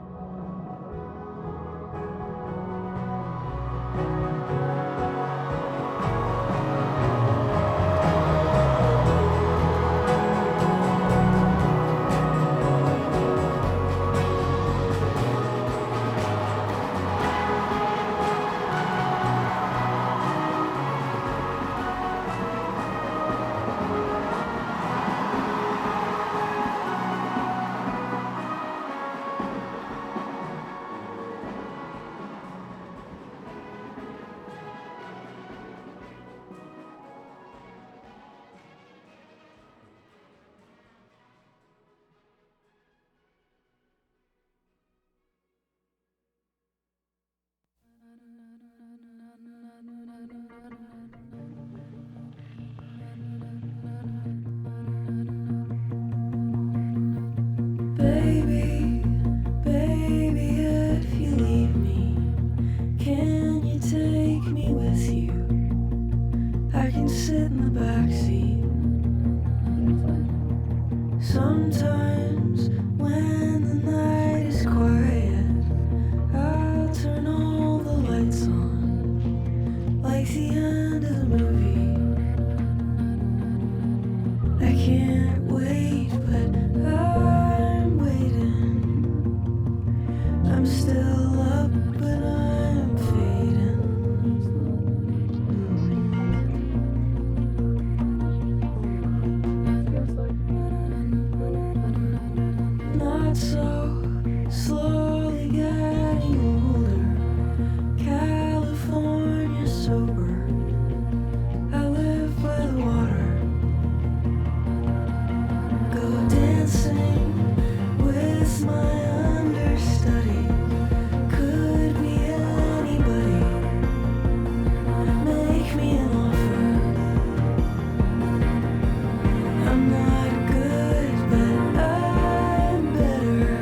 can sit in the backseat. Sometimes when the night is quiet, I'll turn all the lights on, like the end of the movie. I can't wait, but I'm waiting. I'm still up, but I'm fading. Not so slowly getting older. California sober. I live by the water. Go dancing with my understudy. Could be anybody. Make me an offer. I'm not good, but I'm better.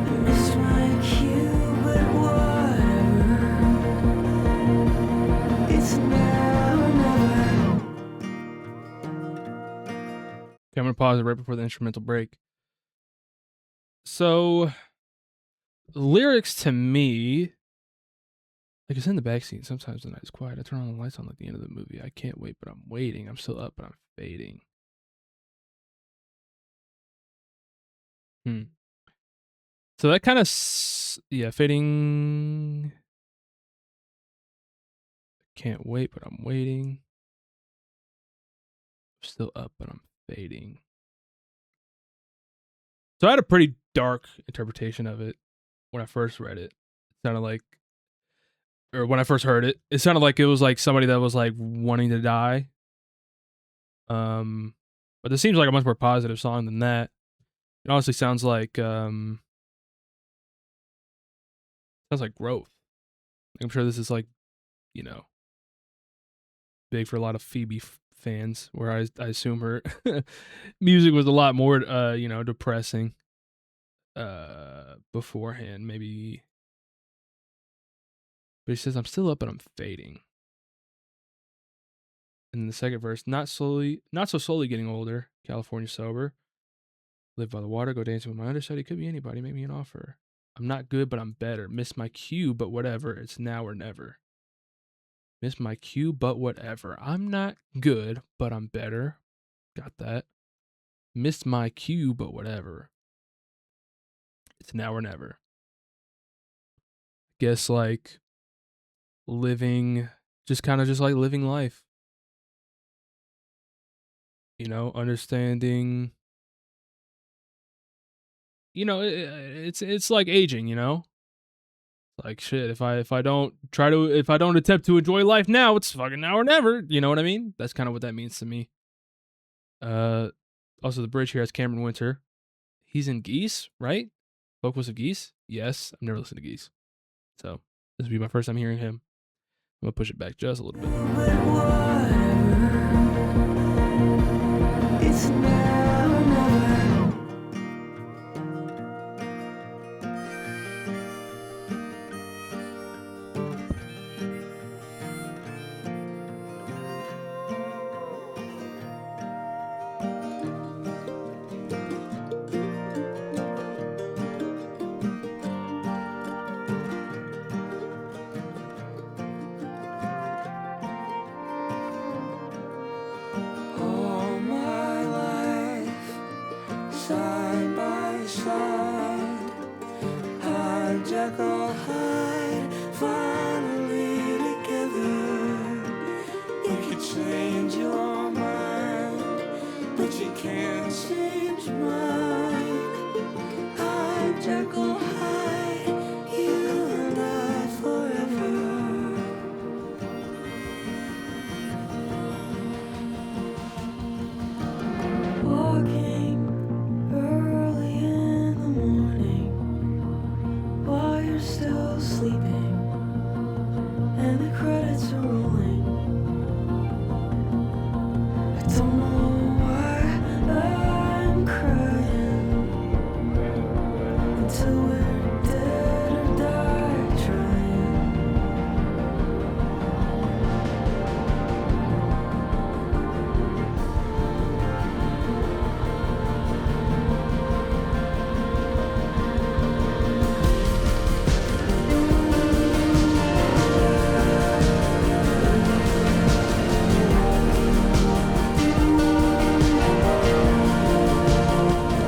I missed my cue, but whatever. It's now or never. Okay, I'm gonna pause it right before the instrumental break. So, lyrics to me, like it's in the backseat. Sometimes the night is quiet. I turn on the lights on like the end of the movie. I can't wait, but I'm waiting. I'm still up, but I'm fading. So that kind of, yeah, fading. Can't wait, but I'm waiting. Still up, but I'm fading. So I had a pretty dark interpretation of it when I first read it. It sounded like, or when I first heard it, it sounded like it was like somebody that was like wanting to die. But this seems like a much more positive song than that. It honestly sounds like growth. I'm sure this is like, you know, big for a lot of Phoebe fans, where I assume her music was a lot more you know, depressing beforehand, maybe. But he says, I'm still up, but I'm fading. And in the second verse, not so slowly getting older, California sober. Live by the water, go dancing with my understudy. Could be anybody, make me an offer. I'm not good, but I'm better. Miss my cue, but whatever. It's now or never. Miss my cue, but whatever. I'm not good, but I'm better. Got that. Missed my cue, but whatever. It's now or never. Guess like living, just kind of just like living life. You know, understanding. You know, it's like aging. You know, like shit. If I don't attempt to enjoy life now, it's fucking now or never. You know what I mean? That's kind of what that means to me. Also the bridge here has Cameron Winter. He's in Geese, right? Vocals of Geese? Yes. I've never listened to Geese. So this will be my first time hearing him. I'm gonna push it back just a little bit. But whatever. It's now or never. All my life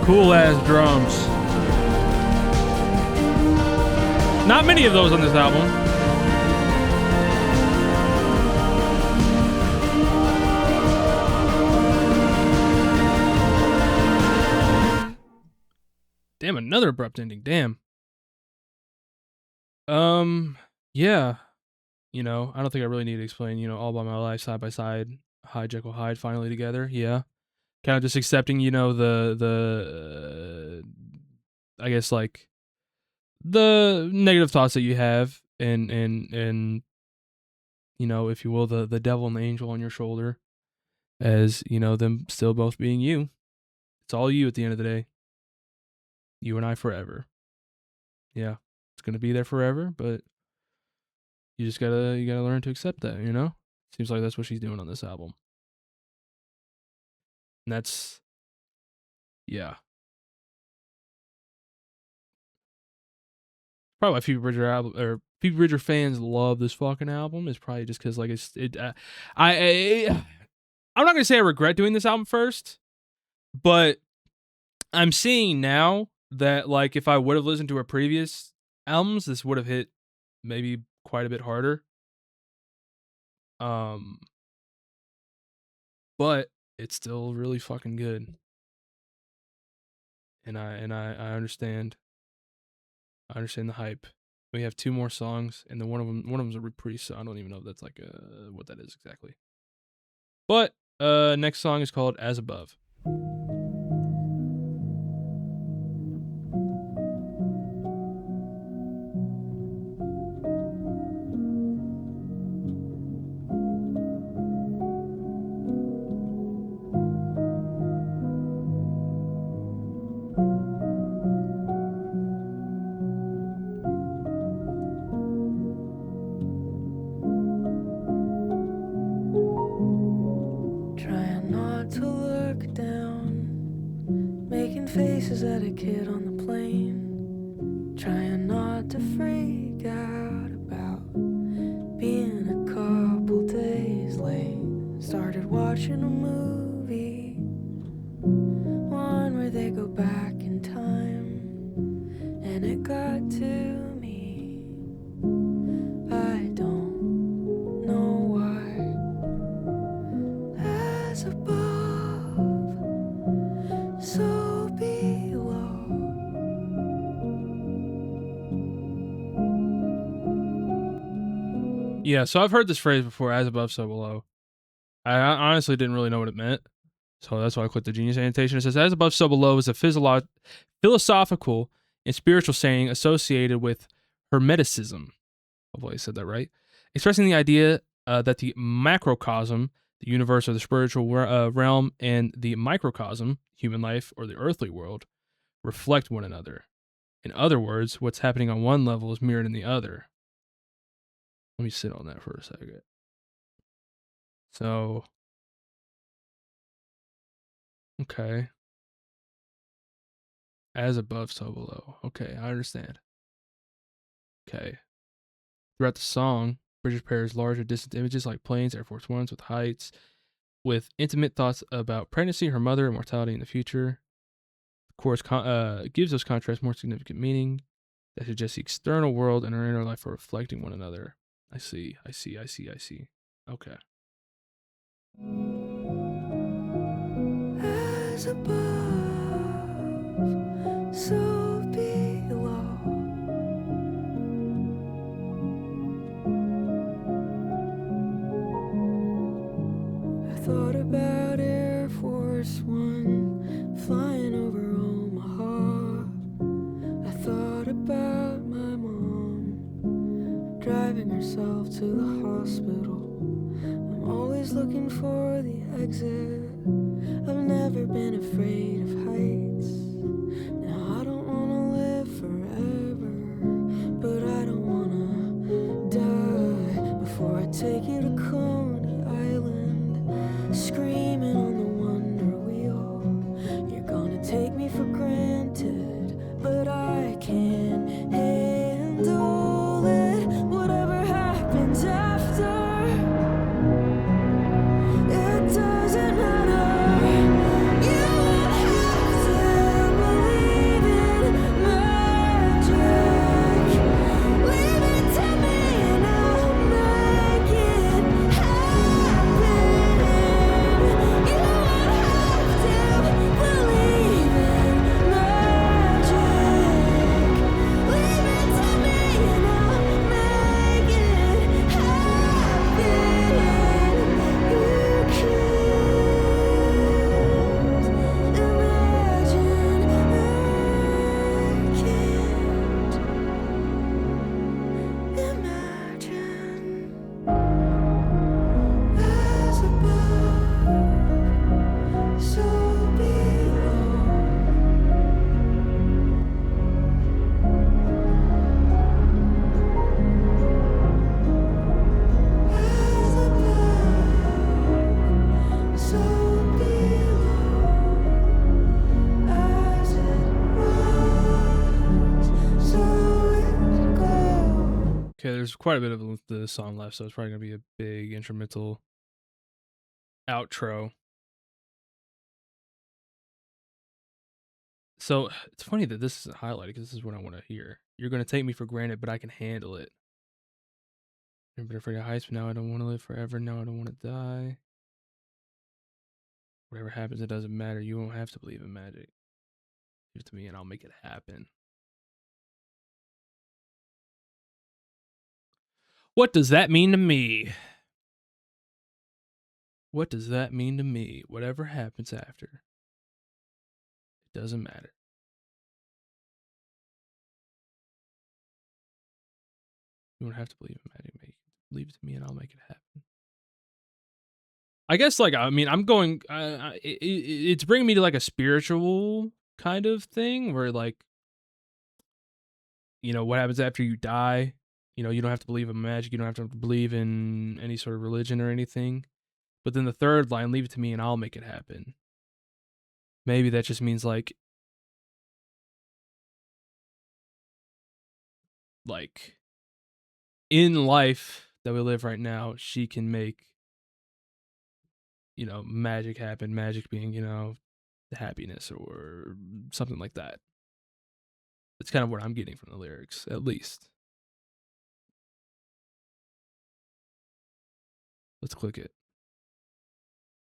Cool ass drums. Not many of those on this album. Damn, another abrupt ending. Damn. Yeah. You know, I don't think I really need to explain, you know, All By My Life, Side by Side, Hide, Jekyll, Hyde, finally together. Yeah. Kind of just accepting, you know, I guess like the negative thoughts that you have and you know, if you will, the devil and the angel on your shoulder, as, you know, them still both being you. It's all you at the end of the day. You and I forever. Yeah. It's gonna be there forever, but you gotta learn to accept that, you know? Seems like that's what she's doing on this album. And that's, yeah. Probably why Phoebe Bridger album, or Phoebe Bridger fans love this fucking album, is probably just because like I'm not gonna say I regret doing this album first, but I'm seeing now that like if I would have listened to her previous albums, this would have hit maybe quite a bit harder. But it's still really fucking good. And I understand. I understand the hype. We have 2 more songs, and then one of them's a reprise, so I don't even know if that's like what that is exactly. But next song is called As Above. Trying not to look down, making faces at a kid on the plane. Trying not to freak out about being a couple days late. Started watching a movie, one where they go back in time, and it got to me. I don't know why. As above, so below. Yeah, so I've heard this phrase before, as above, so below. I honestly didn't really know what it meant, so that's why I clicked the Genius annotation. It says, as above, so below is a philosophical and spiritual saying associated with Hermeticism. Hopefully I said that right. Expressing the idea that the macrocosm, the universe or the spiritual realm, and the microcosm, human life or the earthly world, reflect one another. In other words, what's happening on one level is mirrored in the other. Let me sit on that for a second. So, okay. As above, so below. Okay, I understand. Okay. Throughout the song, Bridger pairs large or distant images like planes, Air Force Ones with heights, with intimate thoughts about pregnancy, her mother, and mortality in the future. The chorus gives those contrasts more significant meaning that suggests the external world and our inner life are reflecting one another. I see. Okay. As above, so below. I thought about Air Force One flying over Omaha. I thought about my mom driving herself to the hospital. I'm always looking for the exit. I've never been afraid of heights. Now I don't wanna live forever, but I don't wanna die before I take you to Coney Island, screaming on the Wonder Wheel. You're gonna take me for granted, but I can't handle it. Whatever happens after, it doesn't matter. You won't have to there's quite a bit of the song left, so it's probably gonna be a big instrumental outro. So it's funny that this isn't highlighted because this is what I want to hear. You're gonna take me for granted, but I can handle it. I've been afraid of heights, but now I don't want to live forever. Now I don't want to die. Whatever happens, it doesn't matter. You won't have to believe in magic. Give it to me and I'll make it happen. What does that mean to me? What does that mean to me? Whatever happens after, it doesn't matter. You won't have to believe in magic. Leave it to me and I'll make it happen. I guess, like, I mean, I'm going, it's bringing me to, like, a spiritual kind of thing where, like, you know, what happens after you die? You know, you don't have to believe in magic. You don't have to believe in any sort of religion or anything. But then the third line, leave it to me and I'll make it happen. Maybe that just means, like, in life that we live right now, she can make, you know, magic happen. Magic being, you know, happiness or something like that. That's kind of what I'm getting from the lyrics, at least. Let's click it.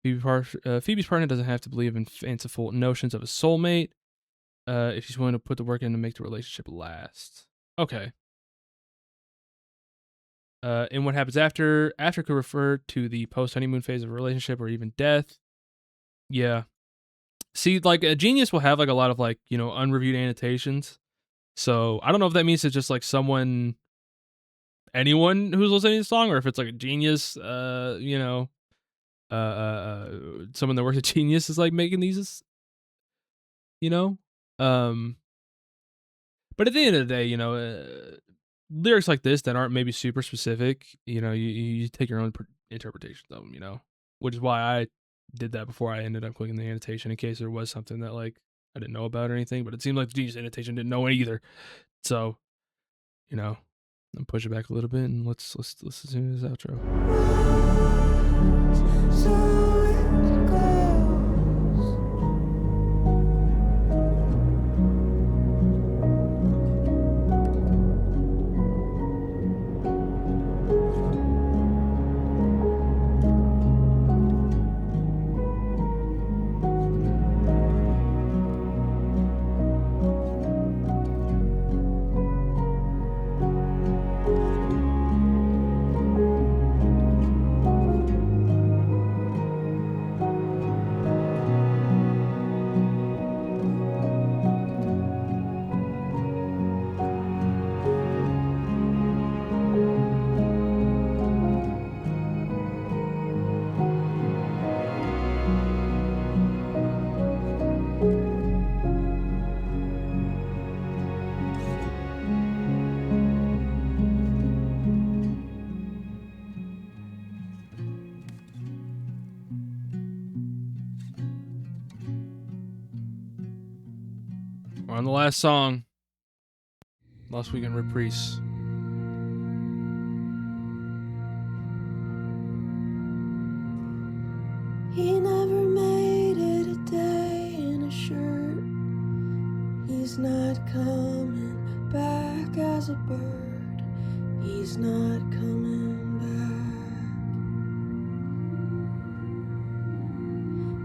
Phoebe's partner doesn't have to believe in fanciful notions of a soulmate if she's willing to put the work in to make the relationship last. Okay. And what happens after could refer to the post-honeymoon phase of a relationship or even death. Yeah. See, like, a Genius will have, like, a lot of, like, you know, unreviewed annotations. So I don't know if that means it's just, like, anyone who's listening to the song, or if it's, like, a Genius, you know, someone that works at Genius is, like, making these, you know. But at the end of the day, you know, lyrics like this that aren't maybe super specific, you know, you take your own interpretation of them, you know, which is why I did that before I ended up clicking the annotation in case there was something that, like, I didn't know about or anything. But it seemed like the Genius annotation didn't know it either. So, you know, I'll push it back a little bit and let's listen to this outro. So it goes. We're on the last song. Last week in Reprise. He never made it a day in a shirt. He's not coming back as a bird. He's not coming back.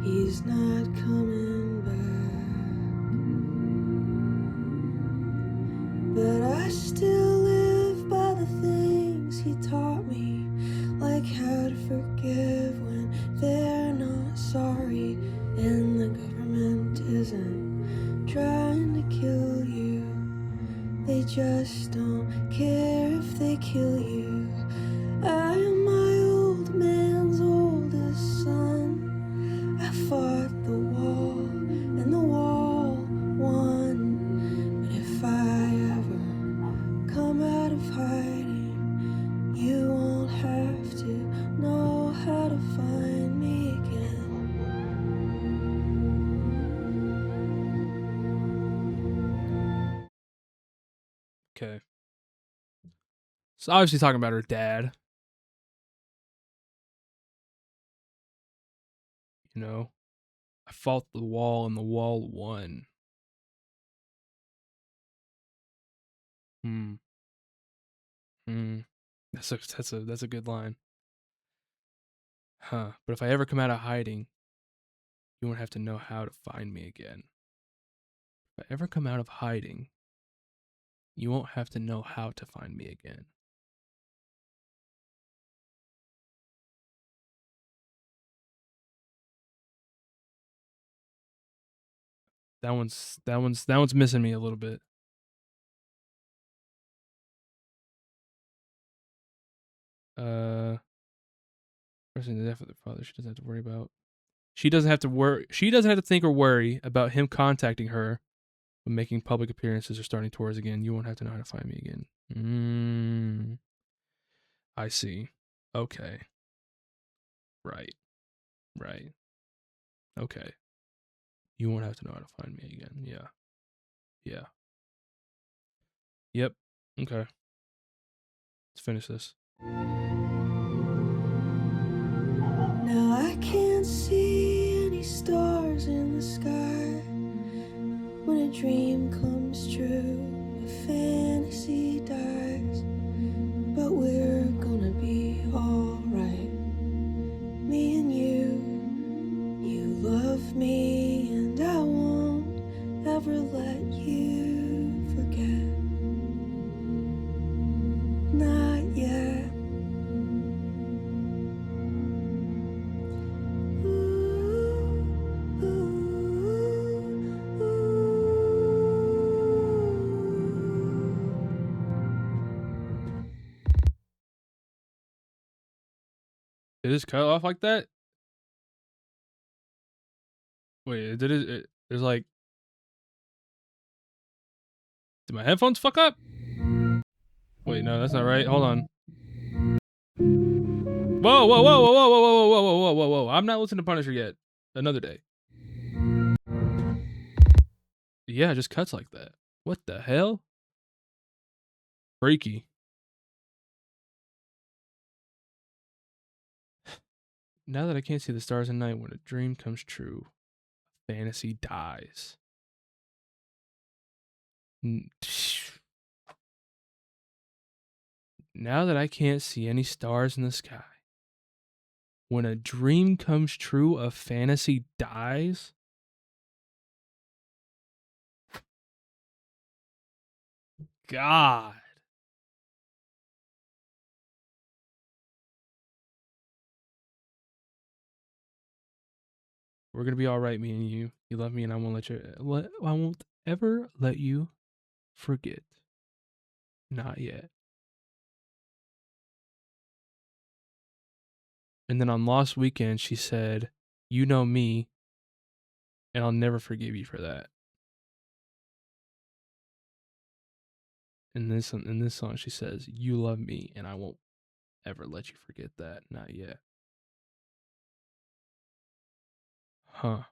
He's not coming back. But I still live by the things he taught me, like how to forgive when they're not sorry, and the government isn't trying to kill you. They just don't care if they kill you. I am my old man's oldest son. I fought the wall, and the wall won. But if I ever come out of hiding, you won't have to know how to find me again. Okay. So obviously talking about her dad. You know, I fought the wall and the wall won. Hmm. Hmm. That's a good line. Huh. But if I ever come out of hiding, you won't have to know how to find me again. If I ever come out of hiding, you won't have to know how to find me again. That one's missing me a little bit. Person the death of their father, she doesn't have to worry about. She doesn't have to worry. She doesn't have to think or worry about him contacting her when making public appearances or starting tours again. You won't have to know how to find me again. I see. Okay. Right. Right. Okay. You won't have to know how to find me again. Yeah. Yeah. Yep. Okay. Let's finish this. Now I can't see any stars in the sky. When a dream comes true, a fantasy dies. But we're gonna be alright. Me and you love me, and I won't ever let you forget. Not yet. Did this cut off like that? Wait, did it? There's like, did my headphones fuck up? Wait, no, that's not right. Hold on. Whoa, whoa, whoa, whoa, whoa, whoa, whoa, whoa, whoa, whoa, whoa, whoa! I'm not listening to Punisher yet. Another day. Yeah, it just cuts like that. What the hell? Freaky. Now that I can't see the stars at night, when a dream comes true, fantasy dies. Now that I can't see any stars in the sky, when a dream comes true, a fantasy dies? God. We're gonna be all right, me and you. You love me, and I won't I won't ever let you forget. Not yet. And then on Lost Weekend, she said, "You know me, and I'll never forgive you for that." In this song, she says, "You love me, and I won't ever let you forget that. Not yet." Huh.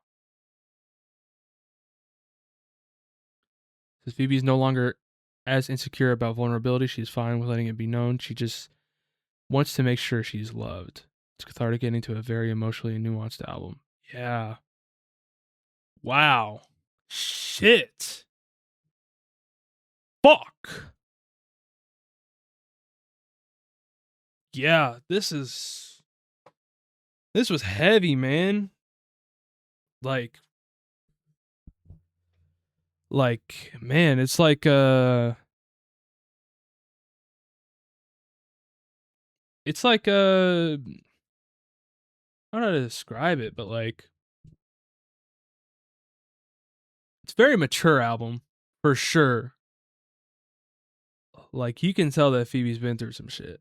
Says Phoebe's no longer as insecure about vulnerability. She's fine with letting it be known. She just wants to make sure she's loved. It's cathartic getting to a very emotionally nuanced album. Yeah. Wow. Shit. Fuck. Yeah, this was heavy, man. Like man, it's like I don't know how to describe it, but like it's a very mature album for sure. Like you can tell that Phoebe's been through some shit,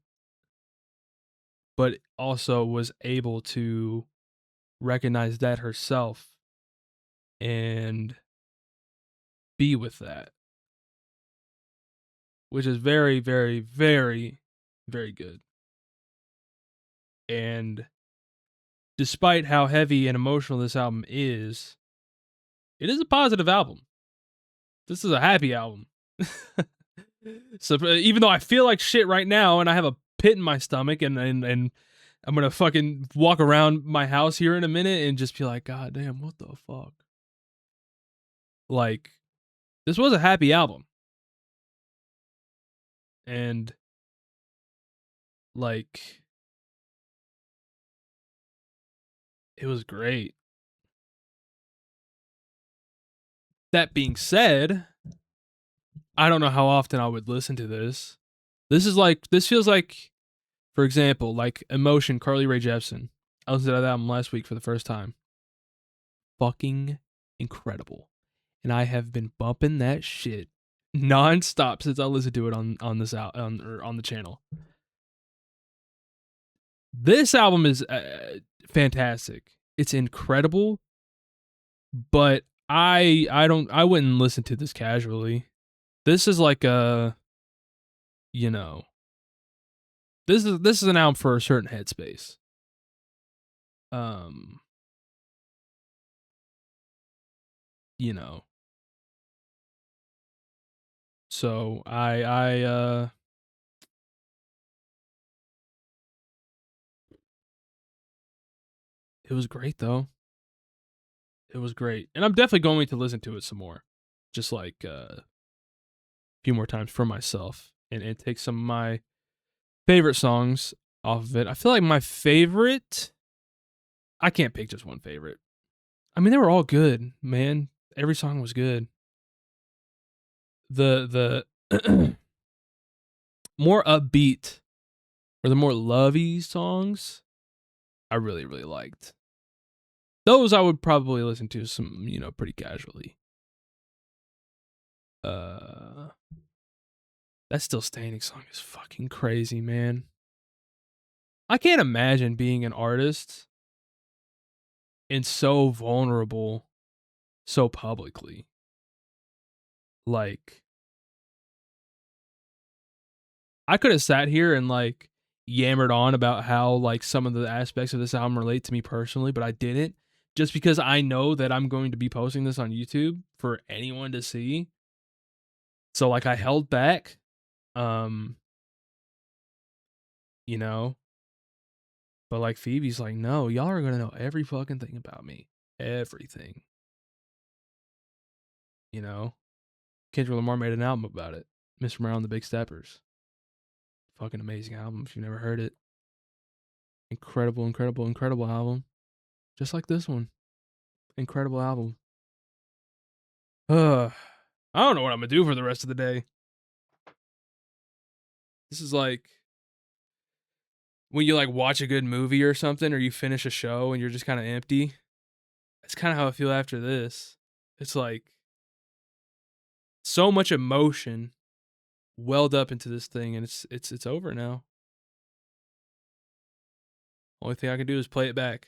but also was able to recognize that herself and be with that, which is very, very, very, very good. And despite how heavy and emotional this album is, it is a positive album. This is a happy album. So even though I feel like shit right now and I have a pit in my stomach and I'm gonna fucking walk around my house here in a minute and just be like, God damn, what the fuck? Like, this was a happy album. And like, it was great. That being said, I don't know how often I would listen to this. This feels like, for example, like Emotion, Carly Rae Jepsen. I listened to that album last week for the first time. Fucking incredible. And I have been bumping that shit nonstop since I listened to it on the channel. This album is fantastic. It's incredible, but I wouldn't listen to this casually. This is like a, you know, this is an album for a certain headspace. You know. So it was great though. It was great. And I'm definitely going to listen to it some more. Just like a few more times for myself and take some of my favorite songs off of it. I feel like my favorite, I can't pick just one favorite. I mean, they were all good, man. Every song was good. The more upbeat or the more lovey songs, I really, really liked. Those I would probably listen to some, pretty casually. That Still Standing song is fucking crazy, man. I can't imagine being an artist and so vulnerable so publicly. Like, I could have sat here and like yammered on about how like some of the aspects of this album relate to me personally, but I didn't, just because I know that I'm going to be posting this on YouTube for anyone to see. So like I held back, but like Phoebe's like, no, y'all are gonna know every fucking thing about me, everything. Kendrick Lamar made an album about it, Mr. Morale and the Big Steppers. Fucking amazing album if you've never heard it. Incredible, incredible, incredible album. Just like this one. Incredible album. I don't know what I'm gonna do for the rest of the day. This is like when you like watch a good movie or something, or you finish a show and you're just kind of empty. That's kind of how I feel after this. It's like so much emotion welled up into this thing, and it's over now. Only thing I can do is play it back.